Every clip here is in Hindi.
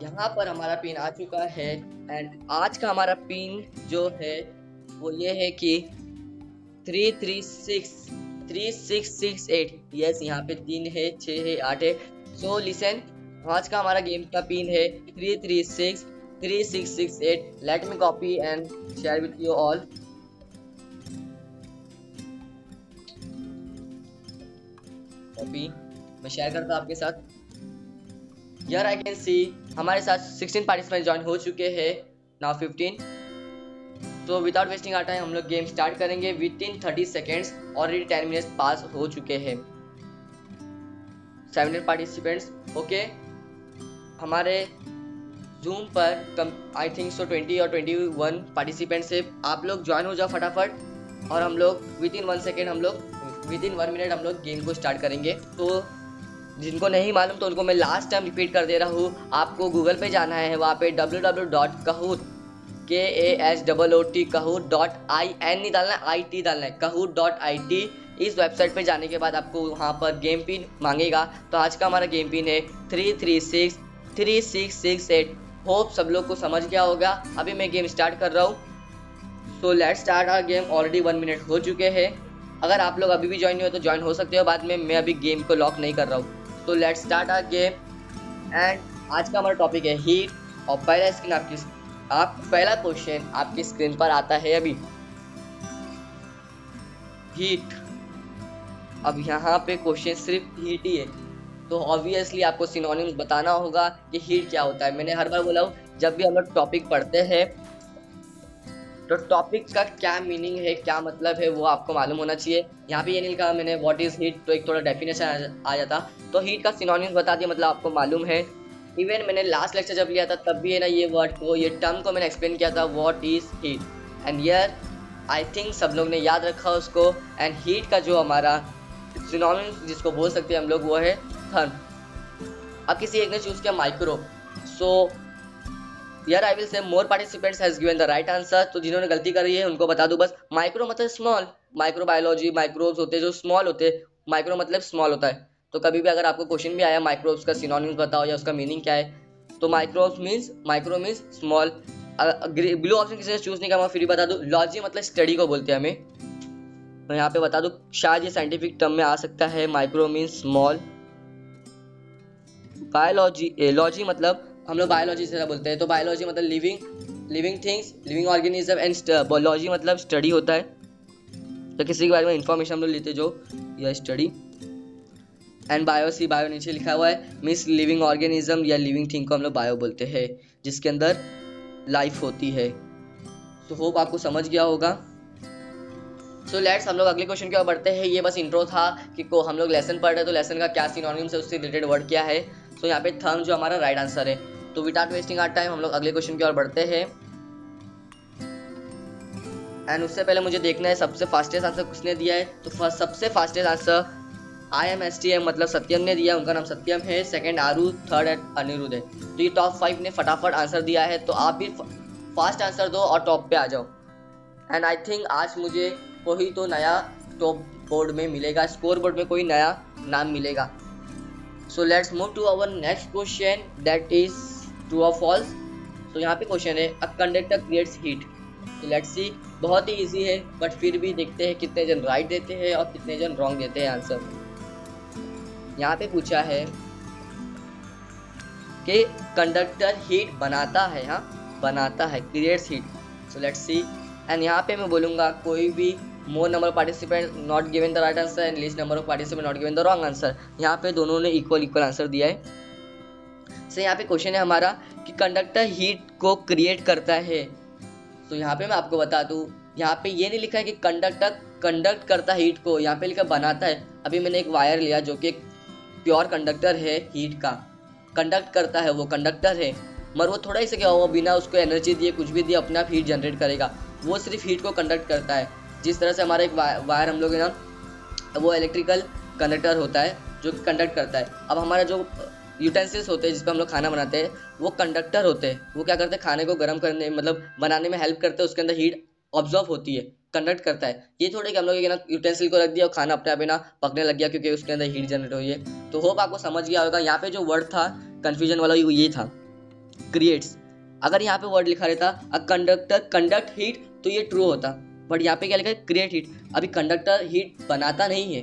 यहाँ पर हमारा पिन आ चुका है एंड आज का हमारा पिन जो है वो ये है कि 336 यस, यहाँ पे 3 है, 6 है, 8 है। सो लिसन, आज का हमारा गेम का पिन है 336 let me copy and share with you all. Copy मैं शेयर करता हूँ आपके साथ। यार आई कैन सी हमारे साथ 16 पार्टिसिपेंट ज्वाइन हो चुके हैं, नाउ 15। तो विदाउट वेस्टिंग आवर टाइम हम लोग गेम स्टार्ट करेंगे within 30 seconds. Already 10 minutes pass हो चुके हैं। 17 पार्टिसिपेंट्स ओके। हमारे जूम पर आई थिंक सो 20 और 21 पार्टिसिपेंट्स है। आप लोग ज्वाइन हो जाओ फटाफट और हम लोग with in 1 second with in 1 minute हम लोग गेम को स्टार्ट करेंगे। तो जिनको नहीं मालूम तो उनको मैं लास्ट टाइम रिपीट कर दे रहा हूँ। आपको गूगल पे जाना है, वहाँ पे www.kahoot kahoot.in नहीं डालना है, IT डालना है, kahoot.it। इस वेबसाइट पे जाने के बाद आपको वहाँ पर गेम पिन मांगेगा। तो आज का हमारा गेम पिन है 3363668। होप सब लोग को समझ गया होगा। अभी मैं गेम स्टार्ट कर रहा हूँ। So let's start our game. Already 1 minute हो चुके हैं। अगर आप लोग अभी भी ज्वाइन नहीं हो तो ज्वाइन हो सकते हो बाद में। मैं अभी गेम को लॉक नहीं कर रहा हूँ। तो let's start our game and आज का हमारा टॉपिक है हीट। और पहला क्वेश्चन आपकी स्क्रीन पर आता है अभी, हीट। अब यहाँ पे क्वेश्चन सिर्फ हीट ही है, तो ऑब्वियसली आपको सिनोनिम्स बताना होगा कि हीट क्या होता है। मैंने हर बार बोला हूँ, जब भी हम लोग टॉपिक पढ़ते हैं तो टॉपिक का क्या मीनिंग है, क्या मतलब है, वो आपको मालूम होना चाहिए। यहाँ पे ये नहीं लिखा मैंने व्हाट इज हीट, तो एक थोड़ा डेफिनेशन आ जाता। तो हीट का सिनोनिम्स बता दिया, मतलब आपको मालूम है। इवन मैंने लास्ट लेक्चर जब लिया था तब भी है ना, ये वर्ड को, ये टर्म को मैंने एक्सप्लेन किया था, what is heat. And here I think सब लोग ने याद रखा उसको। एंड हीट का जो हमारा सिनोनिम्स जिसको बोल सकते हैं हम लोग वो है थर्म। अब किसी एक ने चूज किया माइक्रो। सो यार I will say more participants has given the right answer. तो जिन्होंने गलती करी है उनको बता दूं बस, माइक्रो मतलब स्मॉल। माइक्रोबायोलॉजी माइक्रोब्स होते हैं जो स्मॉल होते हैं, माइक्रो मतलब स्मॉल होता है। तो कभी भी अगर आपको क्वेश्चन भी आया माइक्रोब्स का सिनोनिम्स बताओ या उसका मीनिंग क्या है, तो micro means small. Blue option किसी ने चूज नहीं किया, मैं फिर बता दूं, लॉजी मतलब स्टडी को बोलते हैं हमें। मैं यहाँ पे बता दूं, शायद ये साइंटिफिक टर्म में आ सकता है, माइक्रो मीन्स स्मॉल। लॉजी मतलब हम लोग बायोलॉजी से बोलते हैं, तो बायोलॉजी मतलब living things, living organism. And logy मतलब स्टडी होता है, तो किसी के बारे में इंफॉर्मेशन हम लोग लेते जो या स्टडी। एंड बायो नीचे लिखा हुआ है, मीन्स लिविंग ऑर्गेनिज्म या लिविंग थिंग को हम लोग बायो बोलते हैं, जिसके अंदर लाइफ होती है। तो होप आपको समझ गया होगा। सो लेट्स हम लोग अगले क्वेश्चन की ओर बढ़ते हैं। ये बस इंट्रो था कि हम लोग लेसन पढ़ रहे हैं, तो लेसन का क्या सिनोनिम्स है, उससे रिलेटेड वर्ड क्या है। सो यहाँ पे थर्म जो हमारा राइट आंसर है। तो विदाउट वेस्टिंग आवर टाइम हम लोग अगले क्वेश्चन की ओर बढ़ते हैं। एंड उससे पहले मुझे देखना है सबसे फास्टेस्ट आंसर किसने दिया है। तो सबसे फास्टेस्ट आंसर IMSTM मतलब सत्यम ने दिया, उनका नाम सत्यम है। सेकंड आरू, थर्ड अनिरुद्ध है। तो ये टॉप 5 ने फटाफट आंसर दिया है, तो आप भी फास्ट आंसर दो और टॉप पे आ जाओ। एंड आई थिंक आज मुझे कोई तो नया टॉप बोर्ड में मिलेगा, स्कोर बोर्ड में कोई नया नाम मिलेगा। So let's move to our next question, that is true और फॉल्स। तो यहाँ पे क्वेश्चन है, अ कंडक्टर क्रिएट्स हीट। तो लेट्स सी, बहुत ही इजी है, बट फिर भी देखते हैं कितने जन राइट देते हैं और कितने जन रॉन्ग देते हैं आंसर। यहाँ पे पूछा है कि कंडक्टर हीट बनाता है, हाँ बनाता है, creates heat. So let's C. And यहाँ पे मैं बोलूँगा कोई भी मोर number of participant not given the right answer and least number of participant not given the wrong answer. यहाँ पे दोनों ने इक्वल आंसर दिया है। सो यहाँ पे क्वेश्चन है हमारा कि कंडक्टर हीट को क्रिएट करता है। तो यहाँ पे मैं आपको बता दूँ, यहाँ पे ये नहीं लिखा है कि कंडक्टर कंडक्ट करता है हीट को, यहाँ पे लिखा बनाता है। अभी मैंने एक वायर लिया जो कि एक प्योर कंडक्टर है हीट का, कंडक्ट करता है, वो कंडक्टर है, मगर वो थोड़ा ही से क्या हुआ, बिना उसको एनर्जी दिए कुछ भी दिए अपने आप हीट जनरेट करेगा। वो सिर्फ हीट को कंडक्ट करता है। जिस तरह से हमारा एक वायर हम लोग है ना, वो इलेक्ट्रिकल कंडक्टर होता है जो कंडक्ट करता है। अब हमारा जो यूटेंसिल्स होते हैं जिस पर हम लोग खाना बनाते हैं, वो कंडक्टर होते हैं। वो क्या करते हैं, खाने को गर्म करने मतलब बनाने में हेल्प करते हैं, उसके अंदर हीट ऑब्जॉर्व होती है, कंडक्ट करता है। ये थोड़े कि हम लोग ना यूटेंसिल को रख दिया और खाना अपने आप ना पकने लग गया क्योंकि उसके अंदर हीट जनरेट हुई है। तो होप आपको समझ गया होगा। यहाँ पे जो वर्ड था कन्फ्यूजन वाला ये था। क्रिएट्स। अगर यहाँ पे वर्ड लिखा रहता अ कंडक्टर कंडक्ट हीट तो ये ट्रू होता, बट यहाँ पे क्या लिखा है क्रिएट हीट। अभी कंडक्टर हीट बनाता नहीं है,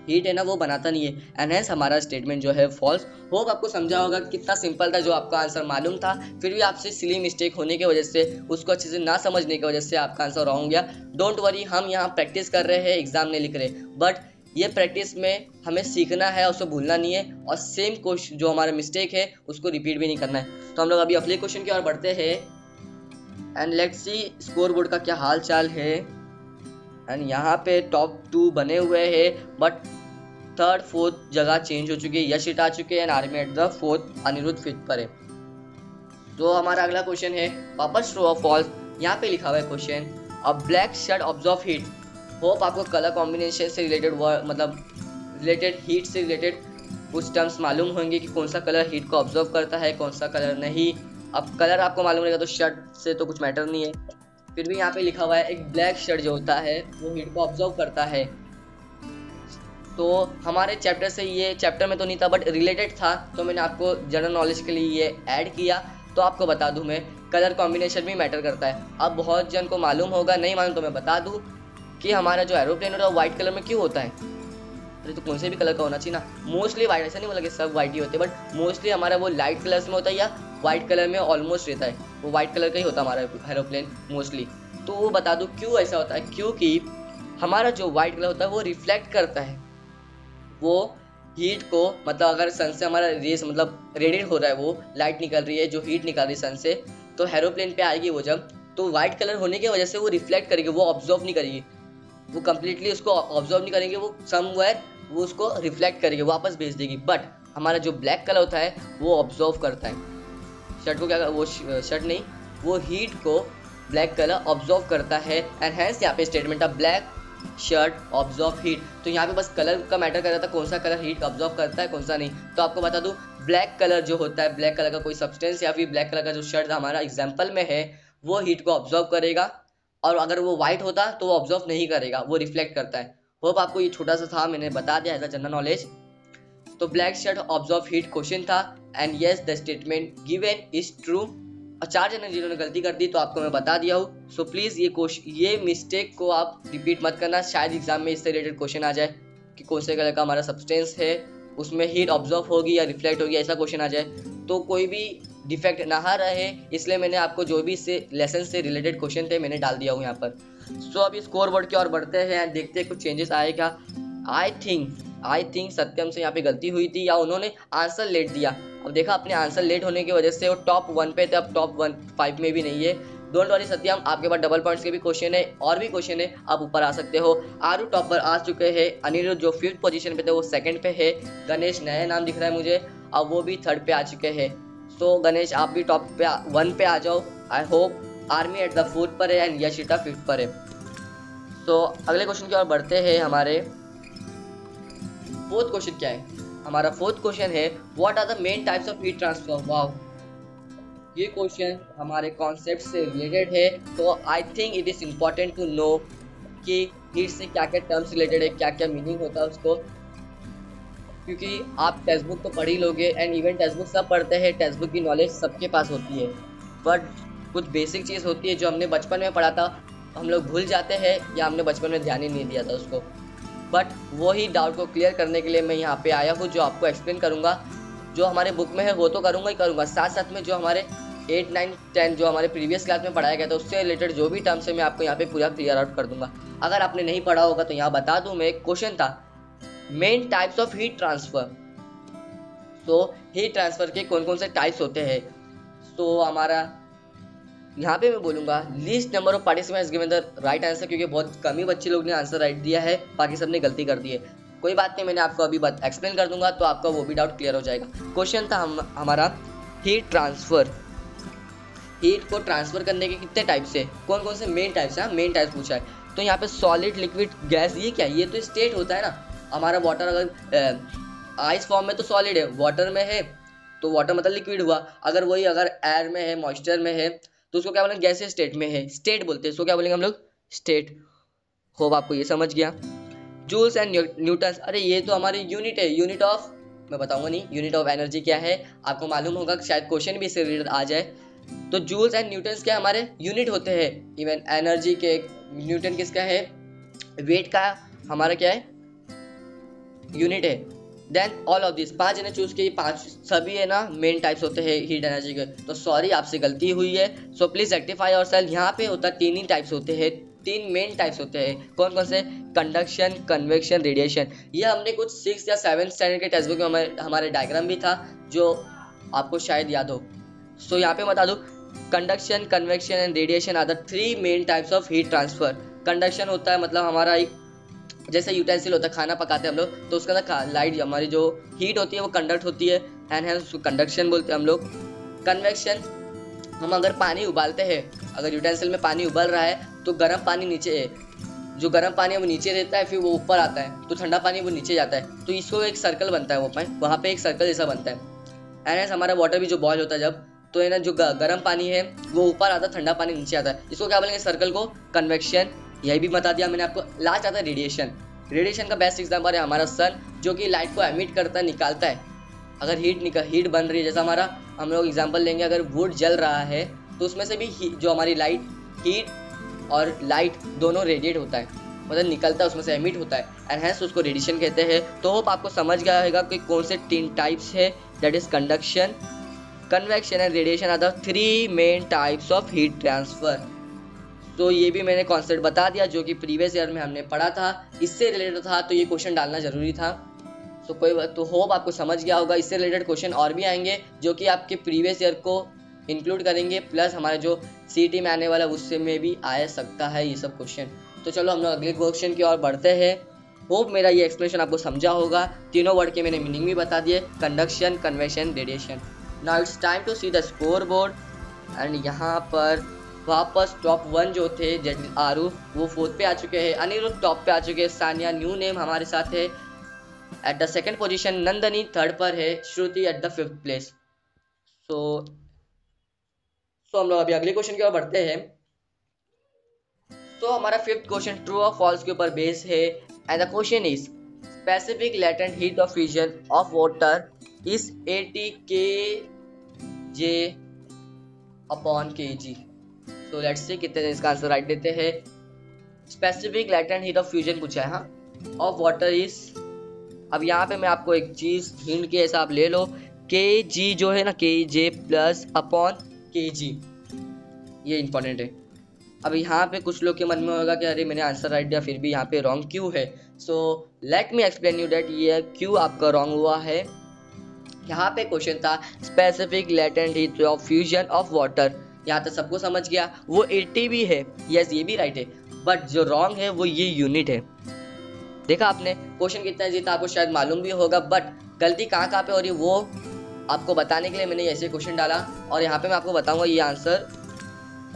हीट है ना वो बनाता नहीं है, एंड हेंस हमारा स्टेटमेंट जो है फॉल्स। होप आपको समझा होगा कितना सिंपल था, जो आपका आंसर मालूम था फिर भी आपसे सिली मिस्टेक होने की वजह से, उसको अच्छे से ना समझने की वजह से आपका आंसर रॉन्ग हो गया। डोंट वरी, हम यहाँ प्रैक्टिस कर रहे हैं, एग्जाम नहीं लिख रहे, बट ये प्रैक्टिस में हमें सीखना है, उसको भूलना नहीं है, और सेम क्वेश्चन जो हमारा मिस्टेक है उसको रिपीट भी नहीं करना है। तो हम लोग अभी अगले क्वेश्चन की ओर बढ़ते हैं, and let's see score board का क्या हाल चाल है। एंड यहाँ पे टॉप 2 बने हुए हैं, बट थर्ड फोर्थ जगह चेंज हो चुकी है, यश हिट आ चुके हैं and army at the fourth, Aniruddh fifth पर है। तो हमारा अगला क्वेश्चन है वापस ट्रू और फॉल्स। यहाँ पे लिखा हुआ है क्वेश्चन, अ black shirt observe heat. Hope आपको कलर कॉम्बिनेशन से रिलेटेड मतलब रिलेटेड हीट से रिलेटेड कुछ टर्म्स मालूम होंगे कि कौन सा कलर हीट को ऑब्जर्व करता है, कौन सा कलर नहीं। अब कलर आपको मालूम रहेगा तो शर्ट से तो कुछ मैटर नहीं है, फिर भी यहाँ पे लिखा हुआ है एक ब्लैक शर्ट जो होता है वो हीट को ऑब्जर्व करता है। तो हमारे चैप्टर से, ये चैप्टर में तो नहीं था बट रिलेटेड था, तो मैंने आपको जनरल नॉलेज के लिए ये ऐड किया। तो आपको बता दूं मैं, कलर कॉम्बिनेशन भी मैटर करता है। अब बहुत जन को मालूम होगा, नहीं मालूम तो मैं बता दूं कि हमारा जो एरोप्लेन होता है व्हाइट कलर में क्यों होता है। अरे तो कौन से भी कलर का होना चाहिए ना, मोस्टली व्हाइट, ऐसा नहीं बोला कि सब व्हाइट ही होते हैं, बट मोस्टली हमारा वो लाइट कलर्स में होता है या व्हाइट कलर में ऑलमोस्ट रहता है, वो व्हाइट कलर का ही होता है हमारा एरोप्लेन मोस्टली। तो वो बता दूं क्यों ऐसा होता है, क्योंकि हमारा जो व्हाइट कलर होता है वो रिफ्लेक्ट करता है वो हीट को, मतलब अगर सन से हमारा रेस मतलब रेडिएट हो रहा है, वो लाइट निकल रही है जो हीट निकल रही है सन से, तो एरोप्लेन पे आएगी वो जब, तो व्हाइट कलर होने की वजह से वो रिफ्लेक्ट करेगी, वो ऑब्जर्व नहीं करेगी, वो कंप्लीटली उसको ऑब्जर्व नहीं करेंगे, वो समवेयर वो उसको रिफ्लेक्ट करेगी, वापस भेज देगी। बट हमारा जो ब्लैक कलर होता है वो ऑब्जर्व करता है शर्ट को, क्या वो शर्ट नहीं, वो हीट को ब्लैक कलर ऑब्जर्व करता है, एंड हेंस यहाँ पे statement of black shirt observe heat. तो यहाँ पे बस कलर का मैटर कर रहा था, कौन सा कलर हीट ऑब्जर्व करता है कौन सा नहीं। तो आपको बता दूं, ब्लैक कलर जो होता है, ब्लैक कलर का कोई सब्सटेंस या फिर ब्लैक कलर का जो शर्ट हमारा एग्जाम्पल में है वो हीट को ऑब्जर्व करेगा, और अगर वो व्हाइट होता तो वो ऑब्जर्व नहीं करेगा, वो रिफ्लेक्ट करता है। होप आपको ये छोटा सा था, मैंने बता दिया एज अ जनरल नॉलेज। तो black shirt observe heat question था, and yes the statement given is true. और 4 जने जिन्होंने गलती कर दी तो आपको मैं बता दिया हूँ। सो प्लीज़ ये मिस्टेक को आप रिपीट मत करना, शायद एग्जाम में इससे रिलेटेड क्वेश्चन आ जाए कि कौन से कलर का हमारा सब्सटेंस है, उसमें हीट ऑब्जर्व होगी या रिफ्लेक्ट होगी, ऐसा क्वेश्चन आ जाए, तो कोई भी डिफेक्ट ना रहे, इसलिए मैंने आपको जो भी इससे लेसन से रिलेटेड क्वेश्चन थे मैंने डाल दिया हूँ यहाँ पर। सो अभी स्कोर बोर्ड की ओर बढ़ते हैं एंड देखते हैं कुछ चेंजेस आए क्या। आई थिंक सत्यम से यहाँ पे गलती हुई थी, या उन्होंने आंसर लेट दिया। अब देखा, अपने आंसर लेट होने की वजह से वो टॉप 1 पे थे, अब टॉप 5 में भी नहीं है। डोंट वरी सत्यम, आपके पास डबल पॉइंट्स के भी क्वेश्चन है और भी क्वेश्चन है, आप ऊपर आ सकते हो। आरू टॉपर आ चुके हैं, अनिरुद्ध जो 5th पोजीशन पे थे वो 2nd पे है, गणेश नया नाम दिख रहा है मुझे, अब वो भी 3rd पे आ चुके हैं। सो गणेश आप भी टॉप पे 1 पे आ जाओ। I hope army at the 4th पर है एंड यशिता 5th पर है। तो अगले क्वेश्चन की ओर बढ़ते हैं। हमारे 4th क्वेश्चन क्या है, हमारा 4th क्वेश्चन है what are the main types of heat transfer. Wow, ये क्वेश्चन हमारे कॉन्सेप्ट से रिलेटेड है, तो I think it is important to know कि हीट से क्या क्या टर्म्स रिलेटेड है, क्या क्या मीनिंग होता है उसको, क्योंकि आप टेक्स्ट बुक तो पढ़ ही लोगे, एंड इवन टेक्स्ट बुक सब पढ़ते हैं, टेक्स्ट बुक की नॉलेज सबके पास होती है, बट कुछ बेसिक चीज़ होती है जो हमने बचपन में पढ़ा था हम लोग भूल जाते हैं, या हमने बचपन में ध्यान ही नहीं दिया था उसको। बट वही डाउट को क्लियर करने के लिए मैं यहाँ पे आया हूँ, जो आपको एक्सप्लेन करूँगा। जो हमारे बुक में है वो तो करूँगा ही करूँगा, साथ साथ में जो हमारे 8, 9, 10 जो हमारे प्रीवियस क्लास में पढ़ाया गया था उससे रिलेटेड जो भी टर्म्स है मैं आपको यहाँ पे पूरा क्लियर आउट कर दूंगा। अगर आपने नहीं पढ़ा होगा तो यहाँ बता दूँ, मैं एक क्वेश्चन था main types of heat transfer. तो हीट ट्रांसफर के कौन कौन से टाइप्स होते हैं, तो हमारा यहाँ पे मैं बोलूँगा least number of participants given the right answer, क्योंकि बहुत कम ही बच्चे लोग ने आंसर राइट दिया है, बाकी सब ने गलती कर दी है। कोई बात नहीं, मैंने आपको अभी एक्सप्लेन कर दूंगा तो आपका वो भी डाउट क्लियर हो जाएगा। क्वेश्चन था हमारा हीट ट्रांसफर, हीट को ट्रांसफर करने के कितने टाइप्स है, कौन कौन से मेन टाइप्स है, मेन टाइप्स पूछा है। तो यहाँ पे सॉलिड, लिक्विड, गैस, ये क्या है, ये तो स्टेट होता है ना। हमारा वाटर अगर आइस फॉर्म में तो सॉलिड है, वाटर में है तो वाटर मतलब लिक्विड हुआ, अगर वही अगर एयर में है, मॉइस्चर में है तो उसको क्या बोलेंगे, गैसीय स्टेट में है, स्टेट बोलते हैं, इसको क्या बोलेंगे हम लोग, स्टेट। होप आपको ये समझ गया। जूल्स एंड न्यूटन्स, अरे ये तो हमारी यूनिट है, यूनिट ऑफ मैं बताऊंगा नहीं। यूनिट ऑफ एनर्जी क्या है आपको मालूम होगा, शायद क्वेश्चन भी इससे रिलेटेड आ जाए। तो जूल्स एंड न्यूटन्स क्या हमारे यूनिट होते हैं। इवन एनर्जी के न्यूटन किसका है, वेट का हमारा क्या है, यूनिट है। देन ऑल ऑफ दिस 5 जने चूज किए, 5 सभी है ना मेन टाइप्स होते हैं हीट एनर्जी के। तो सॉरी आपसे गलती हुई है, सो प्लीज रेक्टिफाई योरसेल्फ। यहाँ पे होता 3 ही टाइप्स होते हैं, 3 मेन टाइप्स होते हैं। कौन कौन से, कंडक्शन, कन्वेक्शन, रेडिएशन। ये हमने कुछ 6 या 7 स्टैंडर्ड के टेक्स्ट बुक में हमारे डायग्राम भी था जो आपको शायद याद हो। सो यहाँ पे बता दूं, conduction, convection and radiation are the 3 main types of heat transfer. Conduction होता है मतलब हमारा एक जैसे यूटेंसिल होता है, खाना पकाते हैं हम लोग, तो उसके अंदर लाइट हमारी जो हीट होती है वो कंडक्ट होती है, एंड है उसको कंडक्शन बोलते हैं हम लोग। कन्वेक्शन, हम अगर पानी उबालते हैं, अगर यूटेंसिल में पानी उबल रहा है तो गर्म पानी नीचे है, जो गर्म पानी है वो नीचे रहता है, फिर वो ऊपर आता है, तो ठंडा पानी वो नीचे जाता है, तो इसको एक सर्कल बनता है, वो वहाँ पे एक सर्कल जैसा बनता है। एंड हमारा वाटर भी जो बॉयल होता है जब, तो है ना जो गर्म पानी है वो ऊपर आता है, ठंडा पानी नीचे आता है, इसको क्या बोलेंगे, सर्कल को कन्वेक्शन। यही भी बता दिया मैंने आपको। लास्ट आता है रेडिएशन। रेडिएशन का बेस्ट एग्जाम्पल है हमारा सन, जो कि लाइट को एमिट करता है, निकालता है। अगर हीट बन रही है, जैसा हमारा हम लोग एग्जाम्पल लेंगे, अगर वुड जल रहा है तो उसमें से भी जो हमारी लाइट, हीट और लाइट दोनों रेडिएट होता है, मतलब निकलता है, उसमें से एमिट होता है, एंड हेंस उसको रेडिएशन कहते हैं। तो होप आपको समझ गया होगा कि कौन से 3 टाइप्स है, that is conduction, convection and radiation are the 3 main types of heat transfer. तो ये भी मैंने कॉन्सेप्ट बता दिया जो कि प्रीवियस ईयर में हमने पढ़ा था, इससे रिलेटेड था, तो ये क्वेश्चन डालना जरूरी था। तो कोई बात, तो होप आपको समझ गया होगा। इससे रिलेटेड क्वेश्चन और भी आएंगे जो कि आपके प्रीवियस ईयर को इंक्लूड करेंगे, प्लस हमारे जो सीटी में आने वाला उससे में भी आ सकता है ये सब क्वेश्चन। तो चलो हम लोग अगले क्वेश्चन की ओर बढ़ते हैं। होप मेरा ये एक्सप्लेनेशन आपको समझा होगा। तीनों वर्ड के मैंने मीनिंग भी बता दिए, conduction, convection, radiation. Now it's time to see the score board. And यहाँ पर वापस टॉप 1 जो थे आरू वो 4th पे आ चुके हैं, अनिरुद्ध टॉप पे आ चुके हैं, सानिया न्यू नेम हमारे साथ है at the 2nd position, Nandini 3rd पर है, श्रुति एट द 5th प्लेस। सो हम लोग अभी अगले क्वेश्चन की ओर बढ़ते हैं। तो हमारा 5th क्वेश्चन ट्रू और फॉल्स के ऊपर बेस है, and the question is specific latent heat of fusion of water is 80 kJ upon kg। तो लेट्स से कितने इसका आंसर राइट देते हैं। Specific latent heat of fusion पूछा है, हाँ, ऑफ वाटर इज। अब यहाँ पे मैं आपको एक चीज हिंट के हिसाब ले लो, kg जो है ना, kJ प्लस अपॉन kg, ये इंपॉर्टेंट है। अब यहाँ पे कुछ लोग के मन में होगा कि अरे मैंने आंसर राइट दिया फिर भी यहाँ पे रॉन्ग क्यों है। So let me explain you that ये क्यों आपका रॉन्ग हुआ है। यहाँ पे क्वेश्चन था specific latent heat of fusion of water, यहाँ तक सबको समझ गया। वो 80 भी है, यस ये भी राइट है, बट जो रॉन्ग है वो ये यूनिट है। देखा आपने क्वेश्चन कितना जीता आपको शायद मालूम भी होगा, बट गलती कहाँ पे हो रही है वो आपको बताने के लिए मैंने ऐसे क्वेश्चन डाला, और यहाँ पे मैं आपको बताऊंगा ये आंसर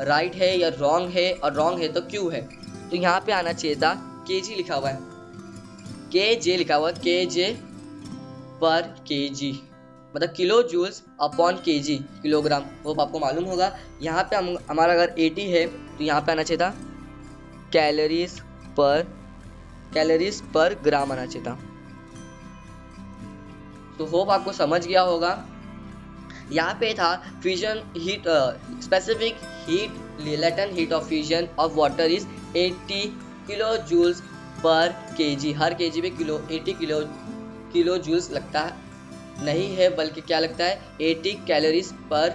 राइट है या रॉन्ग है, और रॉन्ग है तो क्यों है। तो यहाँ पे आना चाहिए था kg लिखा हुआ है, kj लिखा हुआ है, kj पर kg मतलब kilo joules upon kg, kilogram, वो आपको मालूम होगा। यहाँ पे हमारा अगर 80 है तो यहाँ पे आना चाहिए था कैलोरीज पर ग्राम आना चाहिए था। तो होप आपको समझ गया होगा। यहाँ पे था fusion heat, specific heat latent heat of fusion of water is 80 kilo joules पर kg। हर kg पे 80 किलो जूल्स लगता है, नहीं है बल्कि क्या लगता है 80 कैलोरीज पर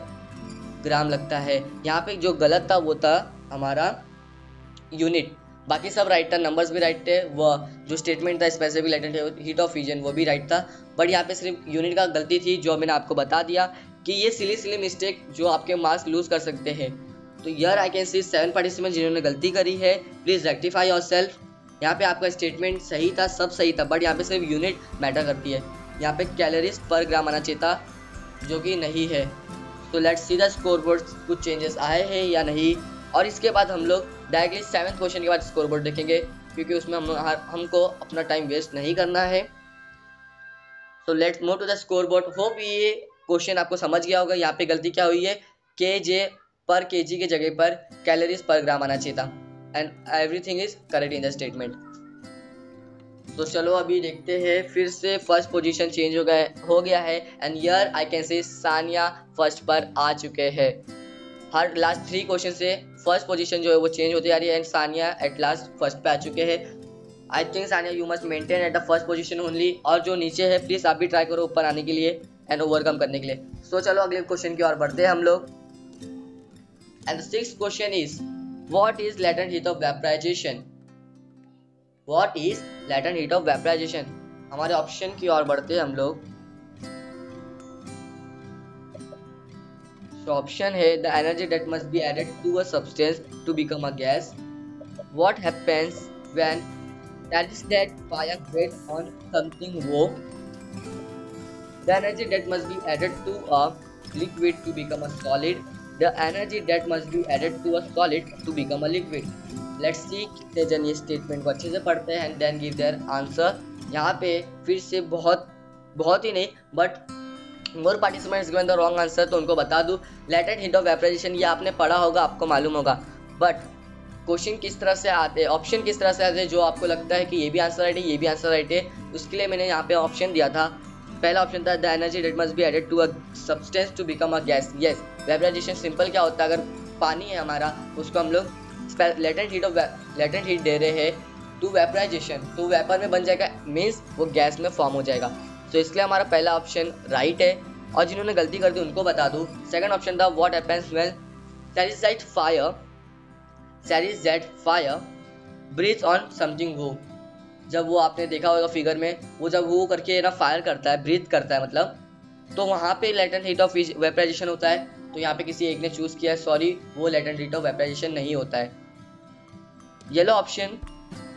ग्राम लगता है। यहाँ पे जो गलत था वो था हमारा यूनिट, बाकी सब राइट था, नंबर्स भी राइट थे, वह जो स्टेटमेंट था specific latent heat of fusion वो भी राइट था, बट यहाँ पे सिर्फ यूनिट का गलती थी जो मैंने आपको बता दिया कि ये सिली मिस्टेक जो आपके मार्क्स लूज कर सकते हैं। तो यार आई कैन सी 7 पार्टिसिपेंट जिन्होंने गलती करी है, प्लीज रेक्टिफाई योरसेल्फ। यहाँ पे आपका स्टेटमेंट सही था, सब सही था, बट यहाँ पे सिर्फ यूनिट मैटर करती है। यहाँ पे कैलोरीज पर ग्राम आना चाहिए था जो कि नहीं है। तो let's C the score board, कुछ चेंजेस आए हैं या नहीं, और इसके बाद हम लोग डायरेक्टली 7th क्वेश्चन के बाद स्कोर बोर्ड देखेंगे, क्योंकि उसमें हमको अपना टाइम वेस्ट नहीं करना है। तो let's move to the score board. Hope ये क्वेश्चन आपको समझ गया होगा। यहाँ पे गलती क्या हुई है, kj पर kg के जगह पर कैलोरीज पर ग्राम आना चाहिए था, and everything is correct in the statement. तो चलो अभी देखते हैं, फिर से फर्स्ट पोजीशन चेंज हो गया है and here I can say Sania first पर आ चुके हैं। हर लास्ट 3 क्वेश्चन से फर्स्ट पोजीशन जो है वो चेंज होती जा रही है and Sania at last first पे आ चुके हैं। I think Sania you must maintain at the first position only, और जो नीचे है प्लीज आप भी ट्राई करो ऊपर आने के लिए एंड ओवरकम करने के लिए। सो चलो अगले क्वेश्चन की ओर बढ़ते हैं हम लोग। And the sixth question is what is latent heat of vaporisation. What is latent heat of vaporisation. हमारे ऑप्शन की ओर बढ़ते हैं हम लोग। तो ऑप्शन है the energy that must be added to a substance to become a gas. What happens when that is that fire gets on something warm. The energy that must be added to a liquid to become a solid. The energy that must be added to a solid to become a liquid. Let's see कितने जन ये स्टेटमेंट को अच्छे से पढ़ते हैं and then give their answer। यहाँ पे फिर से बहुत ही नहीं but more participants given the wrong answer, तो उनको बता दूं लेटेंट हीट ऑफ वेपराइजेशन ये आपने पढ़ा होगा, आपको मालूम होगा, बट क्वेश्चन किस तरह से आते हैं, ऑप्शन किस तरह से आते हैं जो आपको लगता है कि ये भी आंसर राइट है, ये भी आंसर राइट है, उसके लिए मैंने यहाँ पे ऑप्शन दिया था। पहला ऑप्शन था the energy that must be added to a substance to become a gas. Yes, vaporisation simple क्या होता है, अगर पानी है हमारा उसको हम लोग लेटेंट हीट दे रहे हैं टू वेपराइजेशन, तो वेपर में बन जाएगा, मीन्स वो गैस में फॉर्म हो जाएगा। तो इसलिए हमारा पहला ऑप्शन राइट है। और जिन्होंने गलती कर दी उनको बता दूँ, सेकंड ऑप्शन था what happens when Saris that fire breathes on something warm। जब वो आपने देखा होगा फिगर में, वो जब वो करके ना फायर करता है, ब्रीथ करता है मतलब, तो वहाँ पे लेटेंट हीट ऑफ वेपराइजेशन होता है। तो यहाँ पे किसी एक ने चूज किया है, सॉरी वो लेटेंट हीट ऑफ वेपराइजेशन नहीं होता है। Yellow option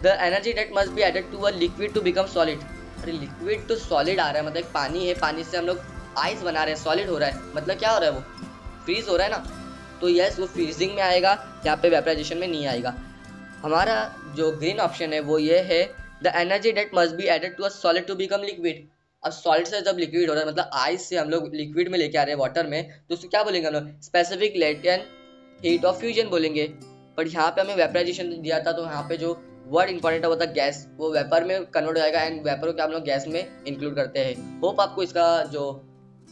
the energy that must be added to a liquid to become solid. अरे लिक्विड टू सॉलिड आ रहा है, मतलब पानी है, पानी से हम लोग आइस बना रहे हैं, सॉलिड हो रहा है, मतलब क्या हो रहा है, वो फ्रीज हो रहा है ना, तो यस वो फ्रीजिंग में आएगा, यहाँ पे वेपराइजेशन में नहीं आएगा। हमारा जो ग्रीन ऑप्शन है वो ये है the energy that must be added to a solid to become liquid. अब सॉलिड से जब लिक्विड हो रहा है, मतलब आइस से हम लोग लिक्विड में लेके आ रहे हैं वाटर में, तो उसको क्या बोलेंगे हम लोग, specific latent heat of fusion बोलेंगे। बट यहाँ पे हमें वेपराइजेशन दिया था, तो यहाँ पे जो वर्ड इंपॉर्टेंट होता है गैस, वो वेपर में कन्वर्ट हो जाएगा एंड वेपर को हम लोग गैस में इंक्लूड करते हैं। होप आपको इसका जो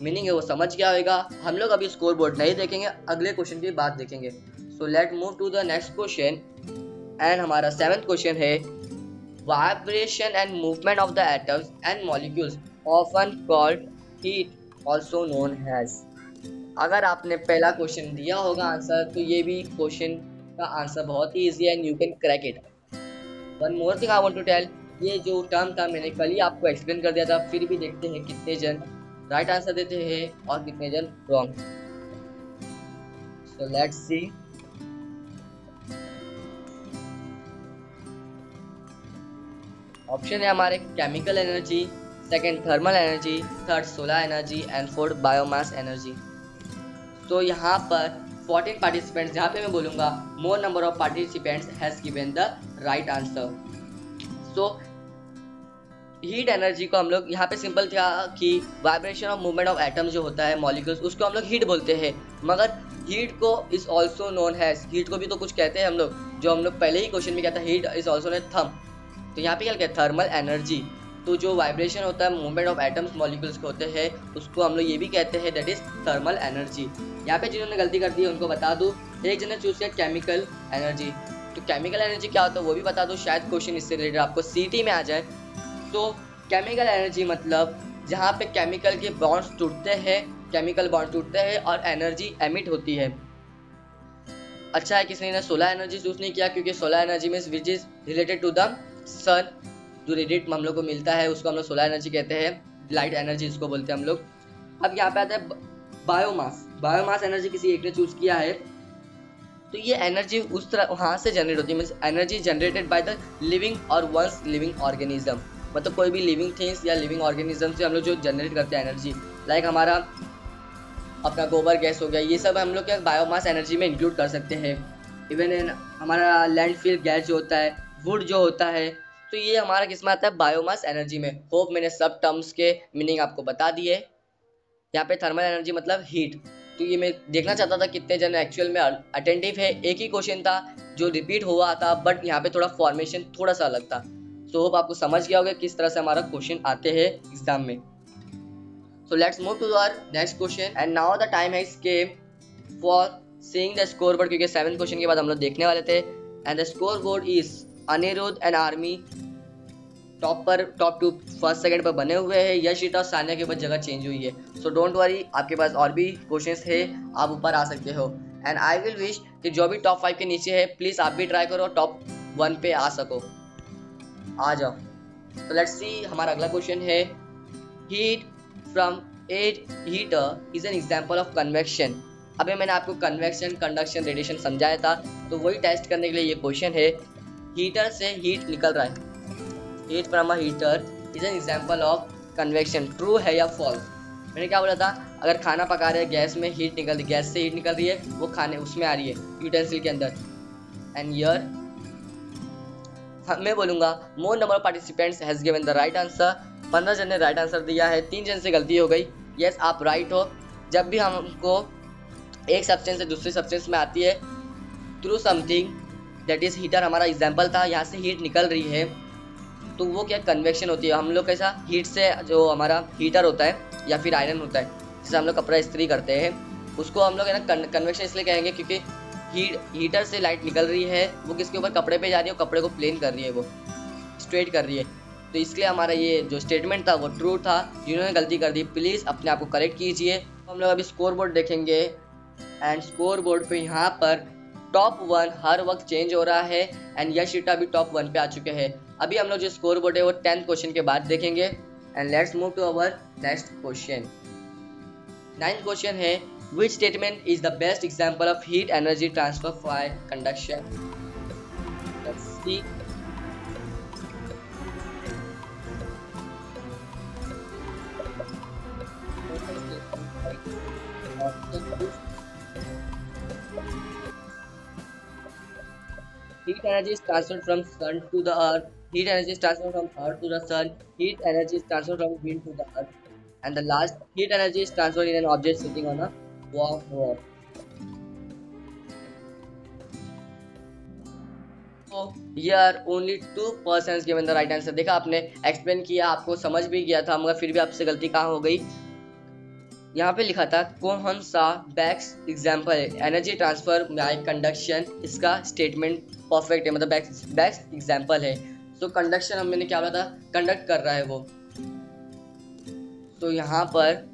मीनिंग है वो समझ गया होगा। हम लोग अभी स्कोर बोर्ड नहीं देखेंगे, अगले क्वेश्चन की बात देखेंगे। So let move to the next question and हमारा 7th क्वेश्चन है vibration and movement of the atoms and molecules often called heat also known as. अगर आपने पहला क्वेश्चन दिया होगा आंसर, तो ये भी क्वेश्चन का आंसर बहुत ही इजी है and you can crack it. One more thing I want to tell, ये जो टर्म था मैंने कल ही आपको एक्सप्लेन कर दिया था, फिर भी देखते हैं कितने जन राइट आंसर देते हैं और कितने जन wrong. So let's C. Option है हमारे chemical energy, second thermal energy, third solar energy and fourth biomass energy. तो यहाँ पर 14 पार्टिसिपेंट्स, यहाँ पे मैं बोलूँगा मोर number of participants has given the right answer. So heat energy को हम लोग यहाँ पे सिंपल था कि वाइब्रेशन और मूवमेंट ऑफ एटम जो होता है मॉलिक्यूल्स, उसको हम लोग हीट बोलते हैं, मगर हीट को is also known has, heat को भी तो कुछ कहते हैं हम लोग, जो हम लोग पहले ही क्वेश्चन में कहता है heat is also known therm. तो यहाँ पे क्या कहते हैं थर्मल एनर्जी। तो जो वाइब्रेशन होता है मूवमेंट ऑफ एटम्स मॉलिक्यूल्स के होते हैं, उसको हम लोग ये भी कहते हैं दैट इज थर्मल एनर्जी। यहाँ पे जिन्होंने गलती कर दी है उनको बता दूँ, एक जन ने चूज किया केमिकल एनर्जी। तो केमिकल एनर्जी क्या होता है वो भी बता दो, शायद क्वेश्चन इससे रिलेटेड आपको सीटी में आ जाए। तो केमिकल एनर्जी मतलब जहाँ पे केमिकल के बॉन्ड्स टूटते हैं, केमिकल बॉन्ड टूटते हैं और एनर्जी एमिट होती है। अच्छा है किसी ने सोलर एनर्जी चूज नहीं किया, क्योंकि सोलर एनर्जी में which is related to the sun, जो रेडिएट हम लोग को मिलता है उसको हम लोग सोलर एनर्जी कहते हैं, लाइट एनर्जी इसको बोलते हैं हम लोग। अब यहाँ पे आता है बायोमास। बायोमास एनर्जी किसी एक ने चूज किया है, तो ये एनर्जी उस तरह वहाँ से जनरेट होती है, means energy generated by the living और वंस लिविंग ऑर्गेनिज्म, मतलब कोई भी लिविंग थिंग्स या लिविंग ऑर्गेनिज्म से हम लोग जो जनरेट करते हैं एनर्जी, लाइक हमारा अपना गोबर गैस हो गया, ये सब हम लोग क्या बायोमास एनर्जी में इंक्लूड कर सकते हैं। इवन हमारा लैंडफिल गैस जो होता है, वुड जो होता है, तो ये हमारा किस में आता है बायोमास एनर्जी में। होप मैंने सब टर्म्स के मीनिंग आपको बता दिए। यहाँ पे थर्मल एनर्जी मतलब हीट। तो ये मैं देखना चाहता था कितने जन एक्चुअल में अटेंटिव है। एक ही क्वेश्चन था जो रिपीट हुआ था, बट यहाँ पे थोड़ा फॉर्मेशन थोड़ा सा अलग था। सो होप आपको समझ गया होगा किस तरह से हमारा क्वेश्चन आते हैं एग्जाम में। So let's move to our next question and now the time has came for seeing the scoreboard क्योंकि 7th क्वेश्चन के बाद हम लोग देखने वाले थे and the scoreboard is Anirudh and Army top 2 first second पर बने हुए हैं। यशिता और सानिया के ऊपर जगह चेंज हुई है। सो डोंट वरी, आपके पास और भी क्वेश्चंस है, आप ऊपर आ सकते हो एंड आई विल विश कि जो भी टॉप 5 के नीचे है प्लीज आप भी ट्राई करो टॉप 1 पे आ सको, आ जाओ। तो लेट्स सी हमारा अगला क्वेश्चन है heat from A heater is an example of convection. अभी मैंने आपको कन्वेक्शन, कंडक्शन, रेडिएशन समझाया था, तो वही टेस्ट करने के लिए ये क्वेश्चन है। हीटर से हीट निकल रहा है, heat from a heater is an example of convection, true है या फॉल्स? मैंने क्या बोला था, अगर खाना पका रहे हैं गैस में हीट निकल रही, गैस से हीट निकल रही है, वो खाने उसमें आ रही है यूटेंसिल के अंदर। एंड हियर मैं बोलूँगा मोर number of participants has given the right answer. 15 जन ने राइट आंसर दिया है, 3 जन से गलती हो गई। यस आप राइट हो। जब भी हमको एक सब्सटेंस से दूसरी सब्सटेंस में आती है through something, that is heater हमारा एग्जाम्पल था, यहाँ से हीट निकल रही है तो वो क्या कन्वेक्शन होती है। हम लोग कैसा हीट से जो हमारा हीटर होता है या फिर आयरन होता है जिससे हम लोग कपड़ा इस्त्री करते हैं, उसको हम लोग है ना कन्वेक्शन इसलिए कहेंगे क्योंकि हीटर से लाइट निकल रही है, वो किसके ऊपर, कपड़े पे जा रही है, कपड़े को प्लेन कर रही है, वो स्ट्रेट कर रही है। तो इसलिए हमारा ये जो स्टेटमेंट था वो ट्रू था। जिन्होंने गलती कर दी प्लीज़ अपने आप को करेक्ट कीजिए। हम लोग अभी स्कोर बोर्ड देखेंगे एंड स्कोर बोर्ड पे यहाँ पर टॉप 1 हर वक्त चेंज हो रहा है एंड यशिता भी टॉप 1 पे आ चुके हैं। अभी हम लोग जो स्कोर बोर्ड है वो 10th क्वेश्चन के बाद देखेंगे and let's move to our next question. 9th question है which statement is the best example of heat energy transfer by conduction? Let's see. Heat energy is transferred from sun to the earth. Heat energy is transferred from earth to the sun. Heat energy is transferred from wind to the earth. And the last, heat energy is transferred in an object sitting on a warm rock. So here only 2 persons given the right answer. देखा आपने, एक्सप्लेन किया, आपको समझ भी गया था, मगर फिर भी आपसे गलती कहाँ हो गई। यहाँ पे लिखा था कौन सा बेस्ट एग्जाम्पल है एनर्जी ट्रांसफर बाय कंडक्शन, इसका स्टेटमेंट परफेक्ट है, मतलब बेस्ट एग्जाम्पल है। तो कंडक्शन मैंने क्या बोला था, कंडक्ट कर रहा है वो। तो यहाँ पर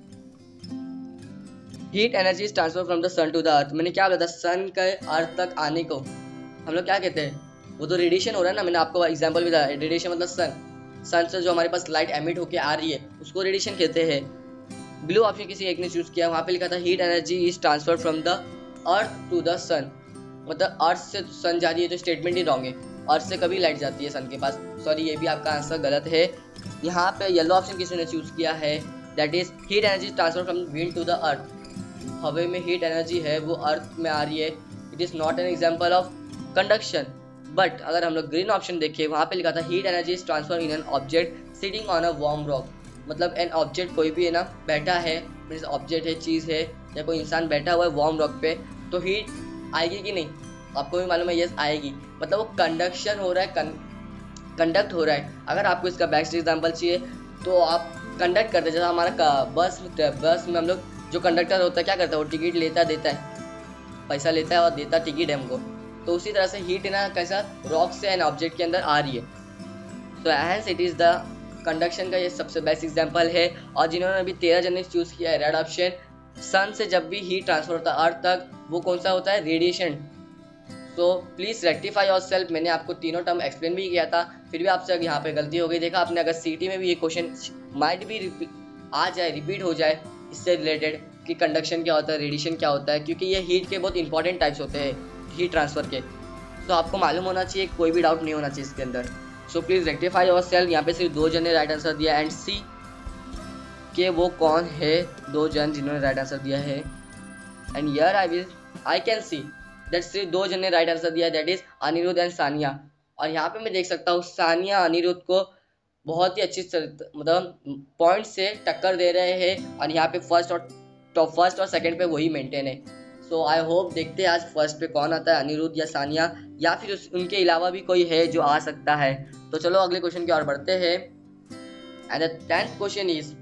heat energy transfer from the sun to the earth, मैंने क्या बोला था, सन के अर्थ तक आने को हम लोग क्या कहते हैं, वो तो रेडिएशन हो रहा है ना। मैंने आपको एग्जाम्पल भी दिया, रेडिएशन मतलब सन से जो हमारे पास लाइट एमिट होके आ रही है उसको रेडिएशन कहते हैं। ब्लू ऑप्शन किसी एक ने चूज किया, वहाँ पे लिखा था heat energy is transfer from the earth to the sun, मतलब अर्थ से सन जा रही है, तो स्टेटमेंट ही रॉन्ग है। अर्थ से कभी लाइट जाती है सन के पास, सॉरी ये भी आपका आंसर गलत है। यहाँ पे येलो ऑप्शन किसी ने चूज किया है, that is heat energy transfer from wind to the earth. हवा में हीट एनर्जी है वो अर्थ में आ रही है, it is not an example of conduction. But अगर हम लोग ग्रीन ऑप्शन देखें, वहाँ पे लिखा था heat energy is transfer in an object sitting on a warm rock, मतलब एन ऑब्जेक्ट कोई भी है ना बैठा है, मीन्स ऑब्जेक्ट है, चीज़ है, या कोई इंसान बैठा हुआ है वार्म रॉक पे, तो हीट आएगी कि नहीं, आपको भी मालूम है, यस आएगी, मतलब वो कंडक्शन हो रहा है, कंडक्ट हो रहा है। अगर आपको इसका बेस्ट एग्जाम्पल चाहिए तो आप कंडक्ट करते, जैसा हमारा बस में हम लोग जो कंडक्टर होता है क्या करता है, वो टिकट लेता देता है, पैसा लेता है और देता टिकट है हमको, तो उसी तरह से हीट है ना कैसा रॉक से एन ऑब्जेक्ट के अंदर आ रही है। तो hence it is the conduction का ये सबसे बेस्ट एग्जांपल है। और जिन्होंने अभी 13 जन ने चूज किया है रेड ऑप्शन, सन से जब भी हीट ट्रांसफर होता है अर्थ तक, वो कौन सा होता है, radiation. So please rectify your self, मैंने आपको तीनों टर्म एक्सप्लेन भी किया था, फिर भी आपसे यहाँ पे गलती हो गई। देखा आपने, अगर सीटी में भी ये क्वेश्चन माइट भी आ जाए, रिपीट हो जाए इससे रिलेटेड कि कंडक्शन क्या होता है, रेडिएशन क्या होता है, क्योंकि ये हीट के बहुत इंपॉर्टेंट टाइप्स होते हैं हीट ट्रांसफर के, तो आपको मालूम होना चाहिए, कोई भी डाउट नहीं होना चाहिए इसके अंदर। So please rectify your self. यहाँ पे सिर्फ 2 जन ने राइट आंसर दिया एंड सी के वो कौन है 2 जन जिन्होंने राइट आंसर दिया है। And here I can see that सिर्फ 2 जन ने राइट आंसर दिया, that is Anirudh and Sania. और यहाँ पे मैं देख सकता हूँ सानिया अनिरुद्ध को बहुत ही अच्छी मतलब पॉइंट से टक्कर दे रहे हैं, और यहाँ पे फर्स्ट और सेकंड पे वही मेंटेन है। सो आई होप देखते हैं आज फर्स्ट पे कौन आता है, अनिरुद्ध या सानिया, या फिर उनके अलावा भी कोई है जो आ सकता है। तो चलो अगले क्वेश्चन की ओर बढ़ते हैं। And the 10th question is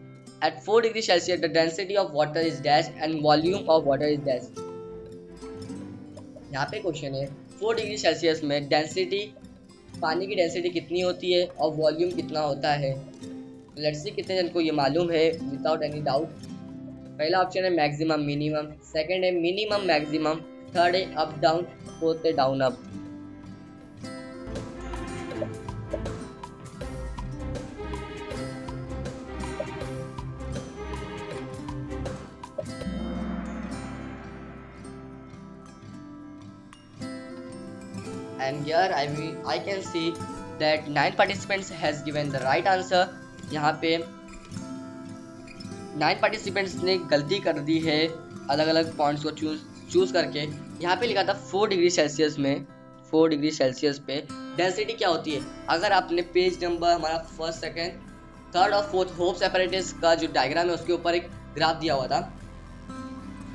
at 4 degree Celsius the density of water is dash and volume of water is dash. यहाँ पे क्वेश्चन है 4 डिग्री सेल्सियस में डेंसिटी, पानी की डेंसिटी कितनी होती है और वॉल्यूम कितना होता है। लेट्स सी कितने जन को ये मालूम है विदाउट एनी डाउट। पहला ऑप्शन है मैक्सिमम मिनिमम, सेकंड है मिनिमम मैक्सिमम, थर्ड है अप डाउन, फोर्थ है down up. And here I can see that 9 participants has given the right answer। यहाँ पे 9 पार्टिसिपेंट्स ने गलती कर दी है अलग अलग पॉइंट्स को चूज करके। यहाँ पे लिखा था 4 डिग्री सेल्सियस में, 4 डिग्री सेल्सियस पे डेंसिटी क्या होती है। अगर आपने पेज नंबर हमारा फर्स्ट, सेकंड, थर्ड और फोर्थ होप्स एपरेटस का जो डायग्राम है उसके ऊपर एक ग्राफ दिया हुआ था।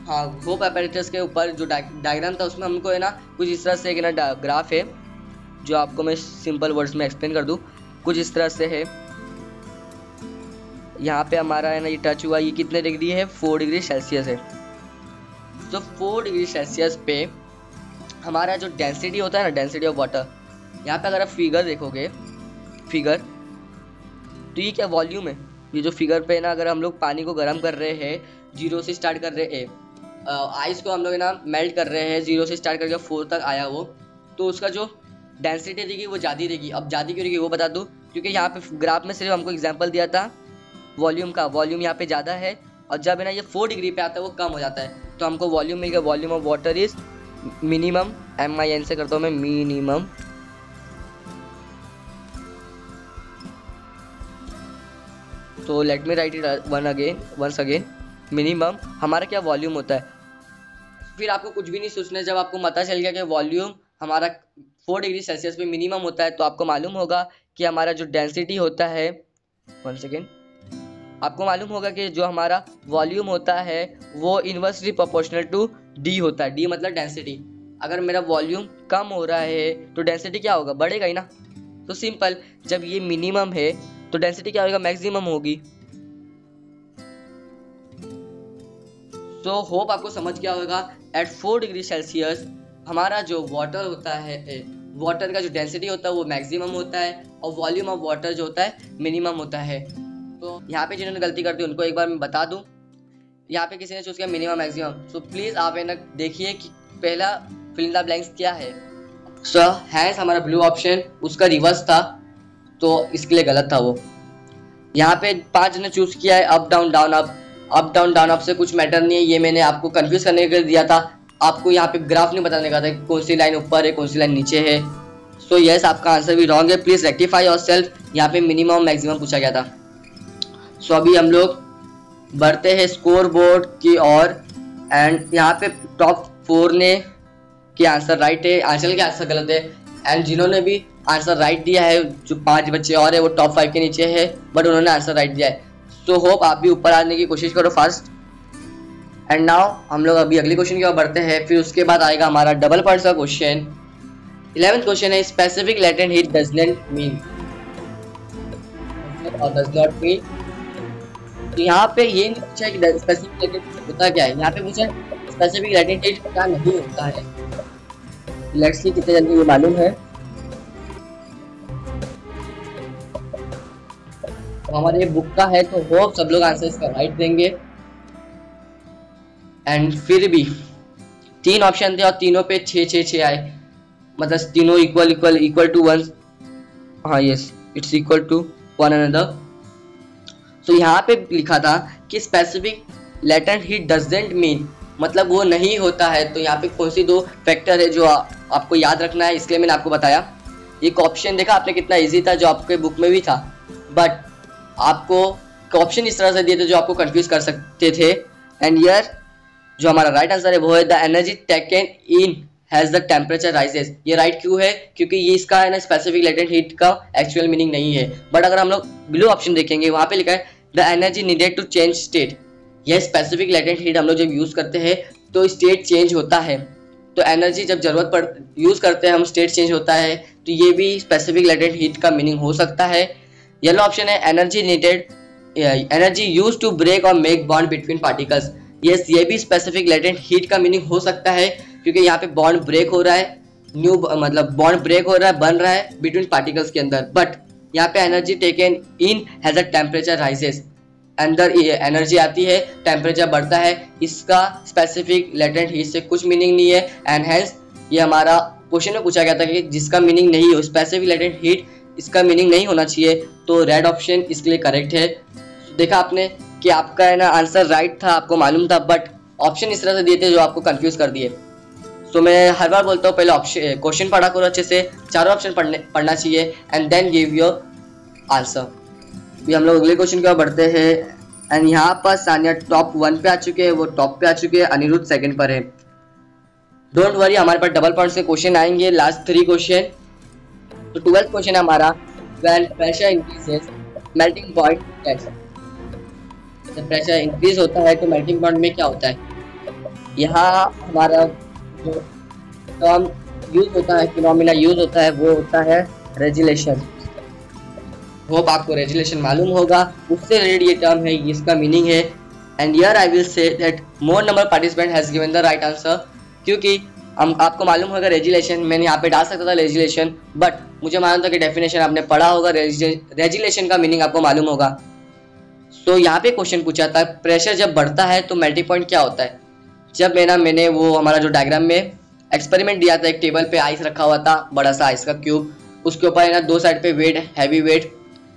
हाँ, होप एपरेटस के ऊपर जो डायग्राम था उसमें हमको है ना कुछ इस तरह से एक ना ग्राफ है जो आपको मैं सिंपल वर्ड्स में एक्सप्लेन कर दूँ। कुछ इस तरह से है, यहाँ पे हमारा है ना ये टच हुआ, ये कितने डिग्री है, 4 डिग्री सेल्सियस है। तो 4 डिग्री सेल्सियस पे हमारा जो डेंसिटी होता है ना, डेंसिटी ऑफ वाटर, यहाँ पे अगर आप फिगर देखोगे, फिगर, तो ये क्या वॉल्यूम है। ये जो फिगर पे है ना, अगर हम लोग पानी को गर्म कर रहे हैं, 0 से स्टार्ट कर रहे हैं, आइस को हम लोग ना मेल्ट कर रहे हैं, 0 से स्टार्ट करके 4 तक आया वो, तो उसका जो डेंसिटी देगी वो ज़्यादा देगी। अब ज़्यादा क्यों देगी वो बता दूँ, क्योंकि यहाँ पे ग्राफ में सिर्फ हमको एग्जांपल दिया था वॉल्यूम का, वॉल्यूम यहाँ पे ज़्यादा है और जब है ना ये 4 डिग्री पे आता है वो कम हो जाता है। तो हमको वॉल्यूम मिल गया, volume of water is minimum, MIN से करता हूँ मैं, मिनिमम। तो let me write it once again, minimum हमारा क्या वॉल्यूम होता है। फिर आपको कुछ भी नहीं सोचना, जब आपको पता चल गया कि वॉल्यूम हमारा 4 डिग्री सेल्सियस पे मिनिमम होता है, तो आपको मालूम होगा कि हमारा जो डेंसिटी होता है, वन सेकेंड, आपको मालूम होगा कि जो हमारा वॉल्यूम होता है वो इन्वर्सली प्रोपोर्शनल टू डी होता है। डी मतलब डेंसिटी। अगर मेरा वॉल्यूम कम हो रहा है तो डेंसिटी क्या होगा, बढ़ेगा ही ना। तो सिंपल, जब ये मिनिमम है तो डेंसिटी क्या होगा, मैक्सिमम होगी। सो होप आपको समझ गया होगा। एट 4 डिग्री सेल्सियस हमारा जो वाटर होता है, वाटर का जो डेंसिटी होता है वो मैक्सिमम होता है और वॉल्यूम ऑफ वाटर जो होता है मिनिमम होता है। तो यहाँ पे जिन्होंने गलती कर दी उनको एक बार मैं बता दूं, यहाँ पे किसी ने चूज किया मिनिमम मैक्सिमम। सो प्लीज आप है ना देखिए कि पहला फिल इन द ब्लैंक्स क्या है। सो हैज हमारा ब्लू ऑप्शन, उसका रिवर्स था तो इसके लिए गलत था वो। यहाँ पे 5 ने चूज किया है up down down up. Up down down up से कुछ मैटर नहीं है, ये मैंने आपको कंफ्यूज करने के लिए दिया था। आपको यहाँ पे ग्राफ नहीं बताने का था कि कौन सी लाइन ऊपर है कौन सी लाइन नीचे है। सो यस, आपका आंसर भी रॉन्ग है, प्लीज रेक्टिफाई योरसेल्फ। यहाँ पे मिनिमम मैक्सिमम पूछा गया था। सो अभी हम लोग बढ़ते हैं स्कोर बोर्ड की ओर एंड यहाँ पे टॉप 4 ने के आंसर राइट है, आंचल के आंसर गलत है। एंड जिन्होंने भी आंसर राइट दिया है, जो 5 बच्चे और है वो टॉप 5 के नीचे है, बट उन्होंने आंसर राइट दिया है। सो होप आप भी ऊपर आने की कोशिश करो फास्ट। एंड नाउ हम लोग अभी अगले क्वेश्चन की ओर बढ़ते हैं, फिर उसके बाद आएगा हमारा डबल पॉइंट्स का क्वेश्चन। 11th क्वेश्चन है specific latent heat does not mean और डज नॉट मीन। तो यहाँ पे ये नहीं पूछा कि स्पेसिफिक लेटेंट हीट होता क्या है, यहाँ पे पूछा स्पेसिफिक लेटेंट हीट क्या नहीं होता है। लेट्स सी कितने जल्दी ये मालूम है। तो हमारे बुक का है तो होप सब लोग आंसर इसका राइट देंगे। एंड फिर भी 3 ऑप्शन थे और तीनों पे 6 आए, मतलब तीनों इक्वल टू 1। हाँ yes, it's equal to one another. तो यहाँ पे लिखा था कि specific latent heat doesn't mean, मतलब वो नहीं होता है। तो यहाँ पे कौन सी 2 फैक्टर है जो आपको याद रखना है, इसलिए मैंने आपको बताया। एक ऑप्शन देखा आपने कितना इजी था, जो आपके बुक में भी था, बट आपको ऑप्शन इस तरह से दिए थे जो आपको कंफ्यूज कर सकते थे। एंड यार जो हमारा राइट आंसर है वो है the energy taken in has the temperature rises. ये राइट क्यों है, क्योंकि ये इसका है ना स्पेसिफिक लेटेंट हीट का एक्चुअल मीनिंग नहीं है। बट अगर हम लोग ब्लू ऑप्शन देखेंगे वहाँ पे लिखा है the energy needed to change state. यह स्पेसिफिक लेटेंट हीट हम लोग जब यूज़ करते हैं तो स्टेट चेंज होता है, तो एनर्जी जब जरूरत पड़ यूज़ करते हैं हम स्टेट चेंज होता है, तो ये भी स्पेसिफिक लेटेंट हीट का मीनिंग हो सकता है। येलो ऑप्शन है energy needed, energy use to break और make bond between particles. Yes, ये भी स्पेसिफिक लेटेंट हीट का मीनिंग हो सकता है, क्योंकि यहाँ पे बॉन्ड ब्रेक हो रहा है, न्यू मतलब बॉन्ड ब्रेक हो रहा है, बन रहा है बिटवीन पार्टिकल्स के अंदर, बट यहाँ पे energy taken in has a temperature rises, अंदर एनर्जी आती है, टेम्परेचर बढ़ता है, इसका स्पेसिफिक लेटेंट हीट से कुछ मीनिंग नहीं है। एंड हेंस ये हमारा क्वेश्चन में पूछा गया था कि जिसका मीनिंग नहीं हो स्पेसिफिक लेटेंट हीट, इसका मीनिंग नहीं होना चाहिए, तो रेड ऑप्शन इसके लिए करेक्ट है। देखा आपने कि आपका है ना आंसर राइट था, आपको मालूम था, बट ऑप्शन इस तरह से दिए थे जो आपको कंफ्यूज कर दिए। सो मैं हर बार बोलता हूँ पहले ऑप्शन क्वेश्चन पढ़ा करो अच्छे से, चारों ऑप्शन पढ़ना चाहिए and then give your answer. भी हम लोग अगले क्वेश्चन की ओर बढ़ते हैं। एंड यहाँ पर सानिया टॉप 1 पे आ चुके हैं, वो टॉप पे आ चुके हैं, अनिरुद्ध सेकंड पर है। डोंट वरी, हमारे पास डबल पॉइंट से क्वेश्चन आएंगे, लास्ट 3 क्वेश्चन। तो 12th क्वेश्चन है हमारा, when pressure increases melting point कैसा। जब प्रेशर इंक्रीज होता है तो मेल्टिंग पॉइंट में क्या होता है। यहाँ हमारा जो टर्म यूज होता है, फिनोमिना यूज होता है, वो होता है रेजिलेशन। होप आपको रेजुलेशन मालूम होगा, उससे रिलेटेड ये टर्म है, इसका मीनिंग है। And here I will say that more number participant has given the right answer, क्योंकि हम आपको मालूम होगा रेजुलेशन, मैंने यहाँ पे डाल सकता था रेजुलेशन, बट मुझे मालूम था कि डेफिनेशन आपने पढ़ा होगा, रेजुलेशन का मीनिंग आपको मालूम होगा। सो यहाँ पे क्वेश्चन पूछा था प्रेशर जब बढ़ता है तो मेल्टिंग पॉइंट क्या होता है। जब मैंने वो हमारा जो डायग्राम में एक्सपेरिमेंट दिया था, एक टेबल पे आइस रखा हुआ था, बड़ा सा आइस का क्यूब, उसके ऊपर है ना 2 साइड पे वेट, हैवी वेट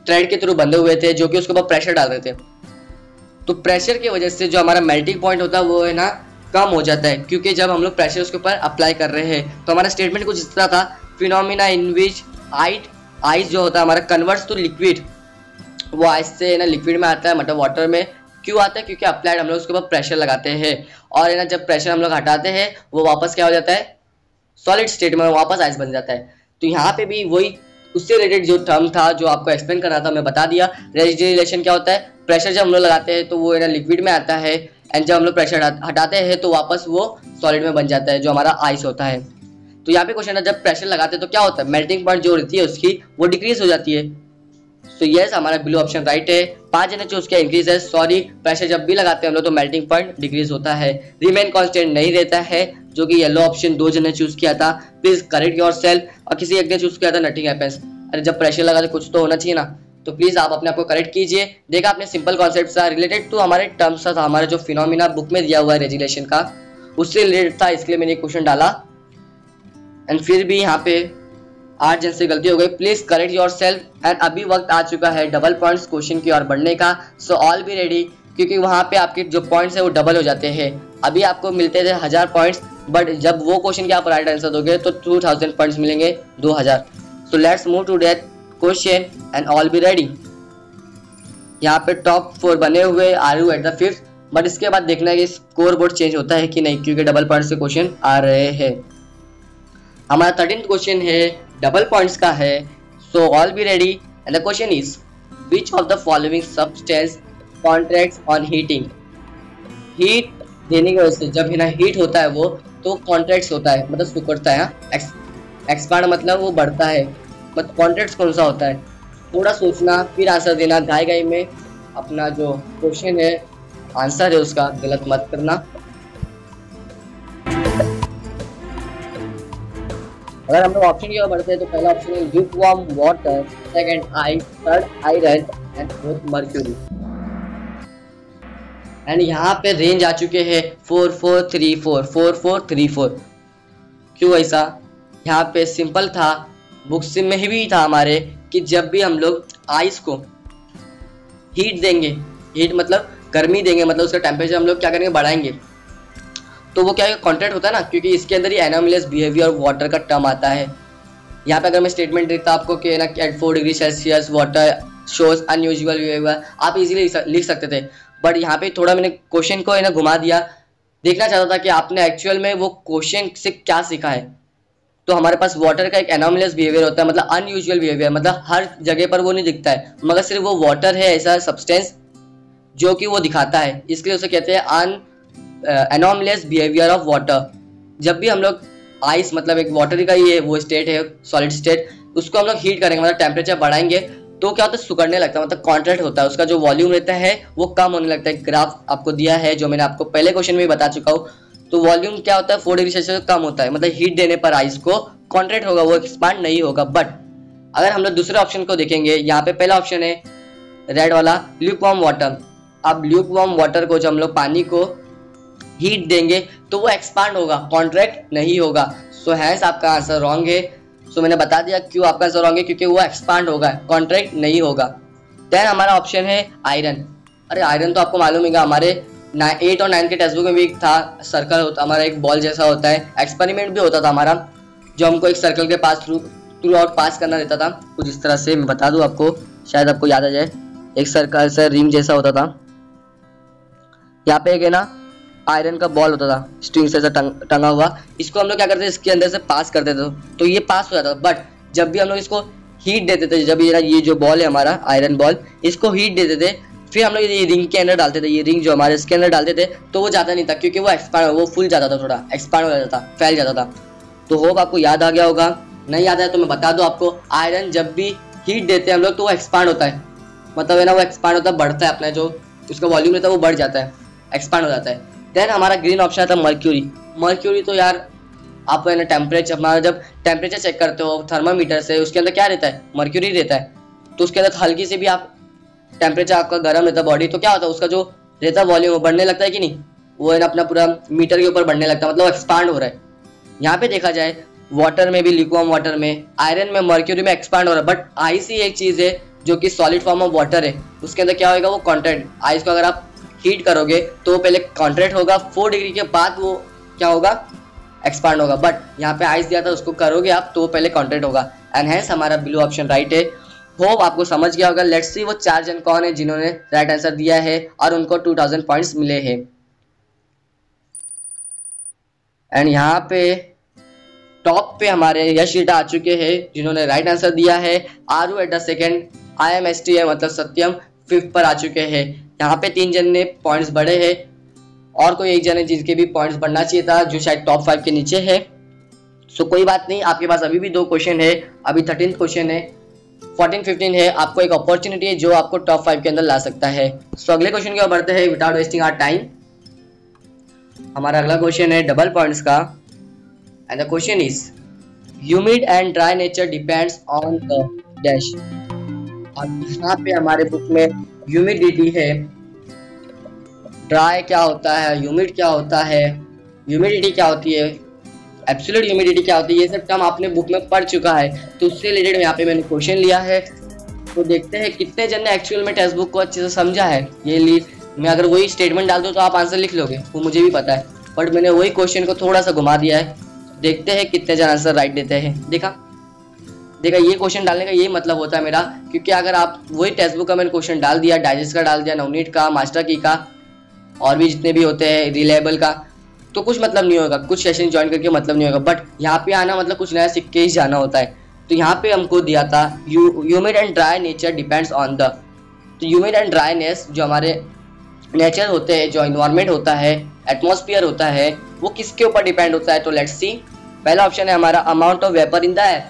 थ्रेड के थ्रू बंधे हुए थे, जो कि उसके ऊपर प्रेशर डाल रहे थे। तो प्रेशर की वजह से जो हमारा मेल्टिंग पॉइंट होता है वो है ना कम हो जाता है, क्योंकि जब हम लोग प्रेशर उसके ऊपर अप्लाई कर रहे हैं। तो हमारा स्टेटमेंट कुछ इस तरह था, फिनोमिना इन विच आइस जो होता है हमारा कन्वर्ट्स टू लिक्विड, वो आइस से ना लिक्विड में आता है, मतलब वाटर में क्यों आता है, क्योंकि अप्लाइड हम लोग उसके ऊपर प्रेशर लगाते हैं, और है ना जब प्रेशर हम लोग हटाते हैं वो वापस क्या हो जाता है, सॉलिड स्टेट में वापस आइस बन जाता है। तो यहाँ पे भी वही उससे रिलेटेड जो टर्म था जो आपको एक्सप्लेन करना था, मैं बता दिया। रेजुलेशन क्या होता है, प्रेशर जब हम लोग लगाते हैं तो वो है ना लिक्विड में आता है, एंड जब हम लोग प्रेशर हटाते हैं तो वापस वो सॉलिड में बन जाता है, जो हमारा आइस होता है। तो यहाँ पे क्वेश्चन है जब प्रेशर लगाते हैं तो क्या होता है, मेल्टिंग पॉइंट जो रहती है उसकी वो डिक्रीज हो जाती है। तो यस, हमारा ब्लू ऑप्शन राइट है। 5 जने जो उसका इंक्रीज है, सॉरी प्रेशर जब भी लगाते हैं हम लोग तो मेल्टिंग पॉइंट डिक्रीज होता है, रिमेन कांस्टेंट नहीं रहता है, जो कि येलो ऑप्शन 2 जने चूज किया था। प्लीज करेक्ट योरसेल्फ, और किसी एक ने चूज किया था नथिंग हैपेंस। अरे जब प्रेशर लगा तो कुछ तो होना चाहिए ना, तो प्लीज आप अपने आप को करेक्ट कीजिए। देखा आपने सिंपल कॉन्सेप्ट था, रिलेटेड टू हमारे टर्म्स था, हमारा जो फिनोमिना बुक में दिया हुआ है रेजुलेशन का, उससे रिलेटेड था, इसलिए मैंने क्वेश्चन डाला। एंड फिर भी यहाँ पे 8 जन से गलती हो गई, प्लीज करेक्ट योरसेल्फ। एंड अभी वक्त आ चुका है डबल पॉइंट्स क्वेश्चन की ओर बढ़ने का, सो ऑल बी रेडी, क्योंकि वहां पे आपके जो पॉइंट्स है वो डबल हो जाते हैं। अभी आपको मिलते थे 1000 पॉइंट्स, बट जब वो क्वेश्चन के आप राइट आंसर दोगे तो 2000 पॉइंट्स मिलेंगे, 2000। So let's move to that question and all be ready. यहाँ पे टॉप 4 बने हुए, are you at the 5th, but इसके बाद देखना है कि स्कोर बोर्ड चेंज होता है कि नहीं, क्योंकि डबल पॉइंट्स के क्वेश्चन आ रहे हैं। हमारा 13th क्वेश्चन है, डबल पॉइंट्स का है, so all be ready. And the question is which of the following substance contracts on heating. Heat देने की वजह से जब है ना हीट होता है वो तो कॉन्ट्रैक्ट्स होता है, मतलब सिकुड़ता है। एक्सपांड मतलब वो बढ़ता है, मतलब कॉन्ट्रैक्ट्स कौन सा होता है, थोड़ा सोचना फिर आंसर देना, गाय गाय में अपना जो क्वेश्चन है आंसर है उसका गलत मत करना। अगर हम लोग ऑप्शन की ओर बढ़ते हैं तो पहला ऑप्शन है lukewarm water, second ice, third iron and fourth mercury. And यहाँ पे रेंज आ चुके हैं 4434 4434। क्यों ऐसा, यहाँ पे सिंपल था, बुक्स में भी था हमारे कि जब भी हम लोग आइस को हीट देंगे, हीट मतलब गर्मी देंगे, मतलब उसका टेम्परेचर हम लोग क्या करेंगे, बढ़ाएंगे, तो वो क्या कॉन्ट्रैक्ट होता है ना, क्योंकि इसके अंदर ही एनोमलियस बिहेवियर वाटर का टर्म आता है। यहाँ पे अगर मैं स्टेटमेंट देता आपको कि ना at 4 degree Celsius water shows unusual behaviour, आप इजीली लिख सकते थे, बट यहाँ पे थोड़ा मैंने क्वेश्चन को है ना घुमा दिया, देखना चाहता था कि आपने एक्चुअल में वो क्वेश्चन से क्या सीखा है। तो हमारे पास वाटर का एक एनोमलियस बिहेवियर होता है, मतलब अनयूजुअल बिहेवियर, मतलब हर जगह पर वो नहीं दिखता है, मगर सिर्फ वो वाटर है ऐसा सब्सटेंस जो कि वो दिखाता है, इसलिए उसे कहते हैं अनोमलियस बिहेवियर ऑफ वाटर। जब भी हम लोग आइस मतलब एक वाटर का ये वो स्टेट है सॉलिड स्टेट, उसको हम लोग हीट करेंगे मतलब टेम्परेचर बढ़ाएंगे तो क्या होता है, सुखड़ने लगता है, मतलब कॉन्ट्रैक्ट होता है, उसका जो वॉल्यूम रहता है वो कम होने लगता है। ग्राफ आपको दिया है जो मैंने आपको पहले क्वेश्चन में बता चुका हूँ। तो वॉल्यूम क्या होता है 4 डिग्री सेल्सियस कम होता है, मतलब हीट देने पर आइस को कॉन्ट्रैक्ट होगा, वो एक्सपांड नहीं होगा। बट अगर हम लोग दूसरे ऑप्शन को देखेंगे, यहाँ पे पहला ऑप्शन है रेड वाला ल्यूकवार्म वाटर। अब ल्यूकवार्म वाटर को जब हम लोग पानी को हीट देंगे तो वो एक्सपांड होगा, कॉन्ट्रैक्ट नहीं होगा। सो हैंस आपका आंसर रॉन्ग है। सो मैंने बता दिया क्यों आपका आंसर रॉन्ग है, क्योंकि वो एक्सपांड होगा, कॉन्ट्रैक्ट नहीं होगा। देन हमारा ऑप्शन है आयरन। अरे आयरन तो आपको मालूम है, हमारे 8 और 9 के टेक्स्ट बुक में भी था, सर्कल होता हमारा एक बॉल जैसा होता है, एक्सपेरिमेंट भी होता था हमारा जो हमको एक सर्कल के पास थ्रू आउट पास करना रहता था। कुछ इस तरह से मैं बता दूं आपको, शायद आपको याद आ जाए। एक सर्कल से रिंग जैसा होता था, यहाँ पे एक है ना आयरन का बॉल होता था स्ट्रिंग से टंगा हुआ, इसको हम लोग क्या करते थे, इसके अंदर से पास करते थे तो ये पास हो जाता था। बट जब भी हम लोग इसको हीट देते थे, जब ये जो बॉल है हमारा आयरन बॉल, इसको हीट देते थे, फिर हम लोग ये रिंग के अंदर डालते थे, ये रिंग जो हमारे इसके अंदर डालते थे, तो वो जाता नहीं था क्योंकि वो फूल जाता था, थोड़ा एक्सपांड हो जाता था, फैल जाता था। तो होप आपको याद आ गया होगा, नहीं याद है तो मैं बता दूं आपको, आयरन जब भी हीट देते हैं हम लोग तो वो एक्सपांड होता है, मतलब है ना वो एक्सपांड होता है, बढ़ता है, अपना जो उसका वॉल्यूम रहता है वो बढ़ जाता है, एक्सपांड हो जाता है। देन हमारा ग्रीन ऑप्शन था मर्क्यूरी। मर्क्यूरी तो यार आप है ना टेम्परेचर, हमारा जब टेम्परेचर चेक करते हो थर्मामीटर से, उसके अंदर क्या रहता है, मर्क्यूरी रहता है। तो उसके अंदर हल्की से भी आप टेम्परेचर आपका गर्म रहता है बॉडी, तो क्या होता है उसका जो रहता है वॉल्यूम बढ़ने लगता है कि नहीं, वो है ना अपना पूरा मीटर के ऊपर बढ़ने लगता है, मतलब एक्सपांड हो रहा है। यहाँ पे देखा जाए वाटर में भी, लिक्विड वाटर में, आयरन में, मर्क्यूरी में एक्सपांड हो रहा है। बट आइस ही एक चीज है जो कि सॉलिड फॉर्म ऑफ वाटर है, उसके अंदर क्या होगा, वो कॉन्ट्रैक्ट, आइस को अगर आप हीट करोगे तो पहले कॉन्ट्रैक्ट होगा, 4 डिग्री के बाद वो क्या होगा, एक्सपांड होगा। बट यहाँ पे आइस दिया था, उसको करोगे आप तो पहले कॉन्ट्रैक्ट होगा, एंड हेंस हमारा ब्लू ऑप्शन राइट है। होप आपको समझ गया होगा। लेट्स सी वो 4 जन कौन है जिन्होंने राइट आंसर दिया है और उनको 2000 पॉइंट्स मिले हैं। एंड यहाँ पे टॉप पे हमारे यश रीटा आ चुके हैं जिन्होंने राइट आंसर दिया है। आरू एट द सेकेंड, IMST है मतलब सत्यम 5th पर आ चुके हैं। यहाँ पे 3 जन ने पॉइंट्स बढ़े हैं और कोई एक जन है जिसके भी पॉइंट्स बढ़ना चाहिए था, जो शायद टॉप 5 के नीचे है। सो कोई बात नहीं, आपके पास अभी भी 2 क्वेश्चन है, अभी 13th क्वेश्चन है, 14 15 है, आपको एक अपॉर्चुनिटी है जो आपको टॉप 5 के अंदर ला सकता है। सो अगले क्वेश्चन की ओर बढ़ते हैं विदाउट वेस्टिंग आवर टाइम। हमारा अगला क्वेश्चन है डबल पॉइंट्स का, and the question is humid and dry nature depends on the dash. अब यहाँ पे हमारे बुक में ह्यूमिडिटी है, ड्राई क्या होता है, ह्यूमिड क्या होता है, ह्यूमिडिटी क्या होती है, एब्सोल्यूट ह्यूमिडिटी क्या होती है, ये सब टर्म आपने बुक में पढ़ चुका है। तो उससे रिलेटेड यहाँ पे मैंने क्वेश्चन लिया है, तो देखते हैं कितने जन ने एक्चुअल में टेक्स्ट बुक को अच्छे से समझा है। ये ली मैं अगर वही स्टेटमेंट डाल दूँ तो आप आंसर लिख लोगे, वो मुझे भी पता है, बट मैंने वही क्वेश्चन को थोड़ा सा घुमा दिया है। देखते हैं कितने जन आंसर राइट देते हैं। देखा ये क्वेश्चन डालने का यही मतलब होता है मेरा, क्योंकि अगर आप वही टेक्स्ट बुक का मैंने क्वेश्चन डाल दिया, डाइजेस्ट का डाल दिया, नवनीत का, मास्टर की का, और भी जितने भी होते हैं रिलायबल का, तो कुछ मतलब नहीं होगा, कुछ सेशन ज्वाइन करके मतलब नहीं होगा। बट यहाँ पे आना मतलब कुछ नया सीख के ही जाना होता है। तो यहाँ पे हमको दिया था humid and dry nature depends on the, तो ह्यूमिड एंड ड्राईनेस जो हमारे नेचर होते हैं, जो इन्वायरमेंट होता है, एटमॉस्फेयर होता है, वो किसके ऊपर डिपेंड होता है। तो लेट्स सी, पहला ऑप्शन है हमारा amount of vapour in the air,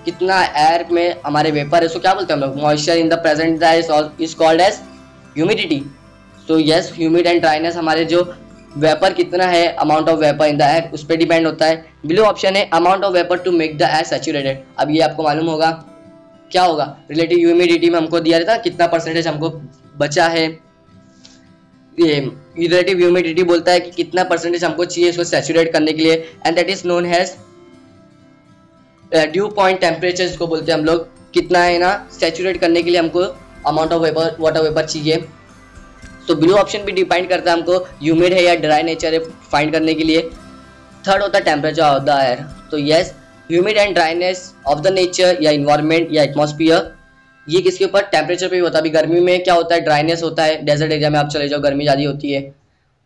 कितना एयर में हमारे वेपर है, सो क्या बोलते हैं हम लोग, moisture in the present is called as humidity. So yes, humid and dryness हमारे जो वेपर कितना है, amount of vapour in the air, उस पर डिपेंड होता है। ब्लू ऑप्शन है amount of vapour to make the air saturated. अब ये आपको मालूम होगा क्या होगा, रिलेटिव ह्यूमिडिटी में हमको दिया रहता कितना परसेंटेज हमको बचा है, ये रिलेटिव ह्यूमिडिटी बोलता है कि कितना परसेंटेज हमको चाहिए इसको सैचुरेट करने के लिए, and that is known has due point temperature, इसको बोलते हैं हम लोग, कितना है ना सैचुरेट करने के लिए हमको amount of vapour, water vapour चाहिए। तो ब्लू ऑप्शन भी डिपेंड करता है हमको ह्यूमिड है या ड्राई नेचर है फाइंड करने के लिए। थर्ड होता है टेम्परेचर ऑफ द एयर। तो yes, humid and dryness of the nature या इन्वायरमेंट या एटमॉस्फियर, ये किसके ऊपर, टेम्परेचर पे भी होता है। अभी गर्मी में क्या होता है, ड्राइनेस होता है, डेजर्ट एरिया में आप चले जाओ गर्मी ज़्यादा होती है।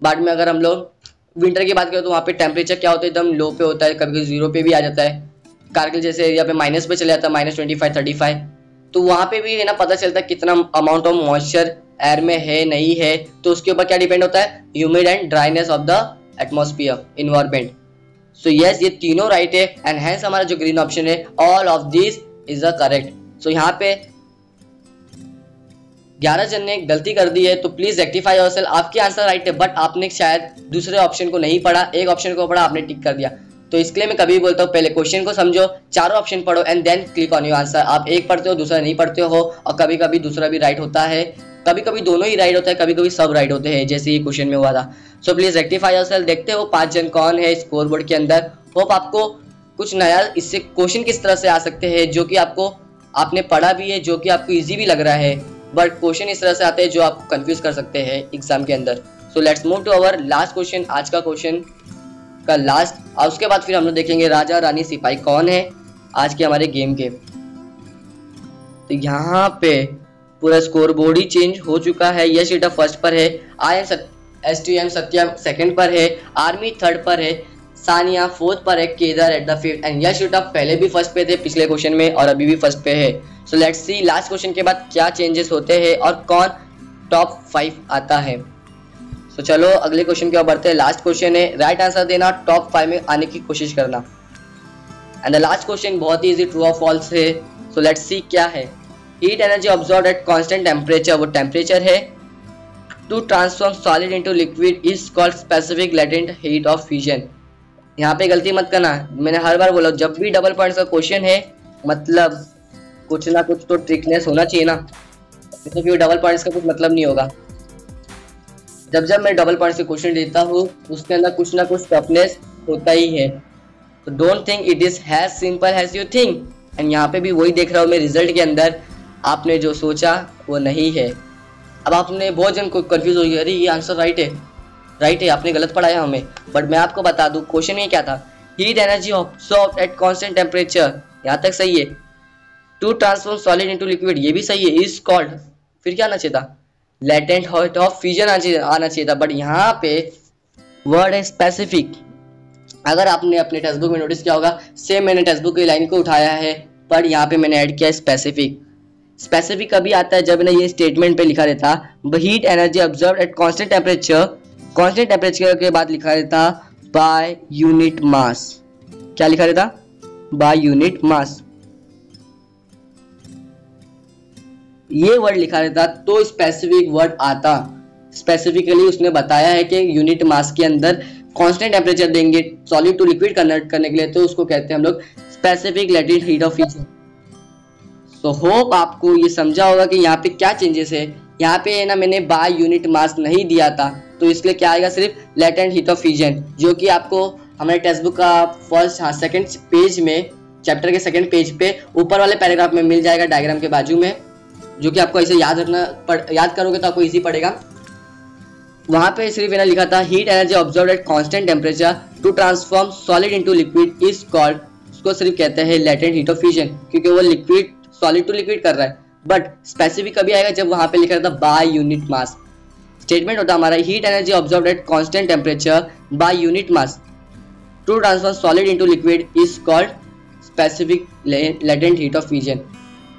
बाद में अगर हम लोग विंटर की बात करें तो वहाँ पे टेम्परेचर क्या होता है, एकदम लो पे होता है, कभी कभी 0 पे भी आ जाता है। कारगिल जैसे एरिया पे माइनस पे चले जाता है, -25 35। तो वहाँ पे भी है ना पता चलता है कितना अमाउंट ऑफ मॉइस्चर एयर में है नहीं है, तो उसके ऊपर क्या डिपेंड होता है, humid and dryness of the atmosphere environment. So yes, ये तीनों राइट है एंड हेंस हमारा जो ग्रीन ऑप्शन है all of this is the correct. So यहाँ पे 11 जन ने गलती कर दी है, तो प्लीज रेक्टिफाई योरसेल्फ। आपके आंसर राइट है बट आपने शायद दूसरे ऑप्शन को नहीं पढ़ा, एक ऑप्शन को पढ़ा, आपने टिक कर दिया। तो इसके लिए मैं कभी बोलता हूँ पहले क्वेश्चन को समझो, चारों ऑप्शन पढ़ो and then click on your answer. आप एक पढ़ते हो दूसरा नहीं पढ़ते हो, और कभी कभी दूसरा भी राइट होता है, कभी कभी दोनों ही राइट होता है, कभी कभी सब राइट होते हैं, जैसे ये क्वेश्चन में हुआ था। So please rectify yourself. देखते हो 5 जन कौन है स्कोर बोर्ड के अंदर। होप आपको कुछ नया इससे क्वेश्चन किस तरह से आ सकते हैं जो कि आपको आपने पढ़ा भी है, जो कि आपको ईजी भी लग रहा है, बट क्वेश्चन इस तरह से आते हैं जो आप कंफ्यूज कर सकते हैं एग्जाम के अंदर। So let's move to our last question, आज का क्वेश्चन का लास्ट, और उसके बाद फिर हम लोग देखेंगे राजा रानी सिपाही कौन है आज के हमारे गेम के। तो यहाँ पे पूरा स्कोर बोर्ड ही चेंज हो चुका है। यश ईटा फर्स्ट पर है, STM सत्यम सेकंड पर है, आर्मी थर्ड पर है, सानिया फोर्थ पर है, Kedar at the fifth and Yash ईटा पहले भी फर्स्ट पे थे पिछले क्वेश्चन में और अभी भी फर्स्ट पे है। So let's C last question के बाद क्या चेंजेस होते हैं और कौन टॉप 5 आता है। सो चलो अगले क्वेश्चन की ओर बढ़ते हैं। लास्ट क्वेश्चन है, राइट आंसर देना, टॉप 5 में आने की कोशिश करना। एंड द लास्ट क्वेश्चन बहुत ही इजी, ट्रू और फॉल्स है। सो लेट्स सी क्या है। Heat energy absorbed at constant temperature, वो टेम्परेचर है। To transform solid into liquid is called specific latent heat of fusion. यहाँ पे गलती मत करना, मैंने हर बार बोला जब भी डबल पॉइंट्स का क्वेश्चन है मतलब कुछ ना कुछ तो ट्रिकनेस होना चाहिए ना, तो फिर डबल पॉइंट्स का कुछ मतलब नहीं होगा। जब जब मैं डबल पॉइंट्स के क्वेश्चन देता हूँ उसके अंदर कुछ ना कुछ टफनेस होता ही है। तो don't think it is has simple has you think. And यहाँ पे भी वही देख रहा हूँ मैं रिजल्ट के अंदर, आपने जो सोचा वो नहीं है। अब आपने बहुत जन को कंफ्यूज हो गया, अरे ये आंसर राइट है, आपने गलत पढ़ाया हमें। बट मैं आपको बता दूं क्वेश्चन ये क्या था, heat energy absorbed at constant temperature, यहाँ तक सही है। To transform solid into liquid, ये भी सही है। इज कॉल्ड, फिर क्या आना चाहिए था, लेटेंट हीट ऑफ फ्यूजन आना चाहिए था। बट यहाँ पे वर्ड है स्पेसिफिक। अगर आपने अपने टेक्स्ट बुक में नोटिस किया होगा, सेम मैंने टेक्स्ट बुक की लाइन को उठाया है पर यहाँ पे मैंने ऐड किया स्पेसिफिक। स्पेसिफिक कभी आता है जब मैंने ये स्टेटमेंट पे लिखा रहता heat energy observed at constant temperature, constant temperature के बाद लिखा रहता बाय यूनिट मास। क्या लिखा रहता, बाय यूनिट मास, ये वर्ड लिखा रहता तो स्पेसिफिक वर्ड आता। स्पेसिफिकली उसने बताया है कि यूनिट मास के अंदर कांस्टेंट टेम्परेचर देंगे सॉलिड टू लिक्विड कन्वर्ट करने के लिए, तो उसको कहते हैं हम लोग specific latent heat of fusion. So hope आपको ये समझा होगा कि यहाँ पे क्या चेंजेस है। यहाँ पे है ना, मैंने बाय यूनिट मास नहीं दिया था तो इसलिए क्या आएगा, सिर्फ लेटेंट हीट ऑफ फ्यूजन, जो कि आपको हमारे टेक्स्ट बुक का सेकंड पेज में, चैप्टर के सेकंड पेज पे ऊपर वाले पैराग्राफ में मिल जाएगा डायग्राम के बाजू में, जो कि आपको ऐसे याद रखना, याद करोगे तो आपको इजी पड़ेगा। वहाँ पे सिर्फ मैंने लिखा था heat energy observed at constant temperature to transform solid into liquid is called, उसको सिर्फ कहते हैं लेटेंट हीट ऑफ फ्यूजन, क्योंकि वो लिक्विड सॉलिड टू लिक्विड कर रहा है। बट स्पेसिफिक कभी आएगा जब वहाँ पे लिखा रहता बाय यूनिट मास। स्टेटमेंट होता हमारा heat energy observed at constant temperature by unit mass to transform solid into liquid is called specific latent heat of fusion.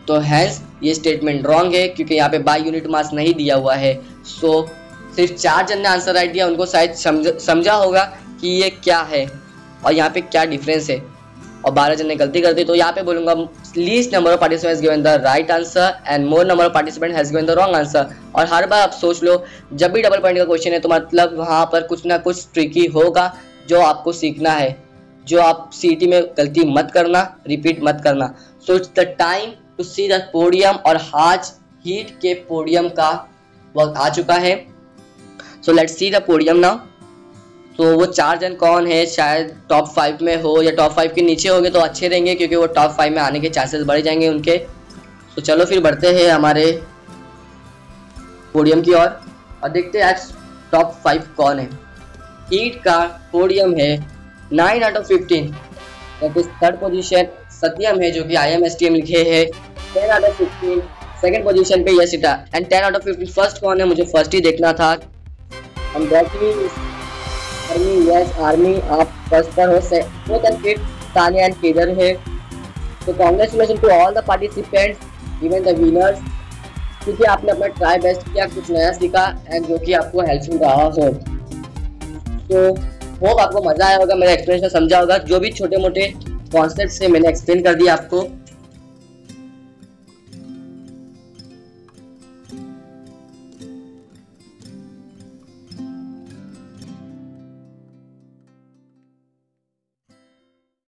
तो हैंस ये स्टेटमेंट रॉन्ग है क्योंकि यहाँ पे बाय यूनिट मास नहीं दिया हुआ है। सो सिर्फ 4 जन ने आंसर राइट दिया, उनको शायद समझा होगा कि ये क्या है और यहाँ पे क्या डिफरेंस है, और 12 जन ने गलती कर दी। तो यहाँ पे बोलूंगा least number of participant has given the right answer and more number of participant has given the wrong answer. और हर बार आप सोच लो जब भी डबल पॉइंट का क्वेश्चन है तो मतलब वहाँ पर कुछ ना कुछ ट्रिकी होगा जो आपको सीखना है, जो आप सीटी में गलती मत करना, रिपीट मत करना। So it's the time to see the podium, और आज हीट के पोडियम का वक्त आ चुका है। So let's C the podium now. तो वो 4 जन कौन है, शायद टॉप 5 में हो या टॉप 5 के नीचे होंगे तो अच्छे रहेंगे क्योंकि वो टॉप 5 में आने के चांसेस बढ़ जाएंगे उनके। तो चलो फिर बढ़ते हैं हमारे पोडियम की ओर और देखते हैं आज टॉप 5 कौन है। हीट का पोडियम है 9 आउट ऑफ 15, थर्ड पोजीशन सत्यम है जो कि IMSTM लिखे है। 10 आउट ऑफ 15 सेकंड पोजीशन पे Yashita, and 10 out of 15 first कौन है, मुझे फर्स्ट ही देखना था। आर्मी, यस आर्मी आप फर्स्ट पर हो। Fourth and fifth Sania and Kedar है। तो congratulation to all the participants, even the winners. क्योंकि आपने अपना ट्राई बेस्ट किया, कुछ नया सीखा एंड जो कि आपको हेल्पफुल रहा हो। तो होप आपको मजा आया होगा, मेरा एक्सप्लेनेशन समझा होगा। जो भी छोटे मोटे कॉन्सेप्ट से मैंने एक्सप्लेन कर दिया आपको,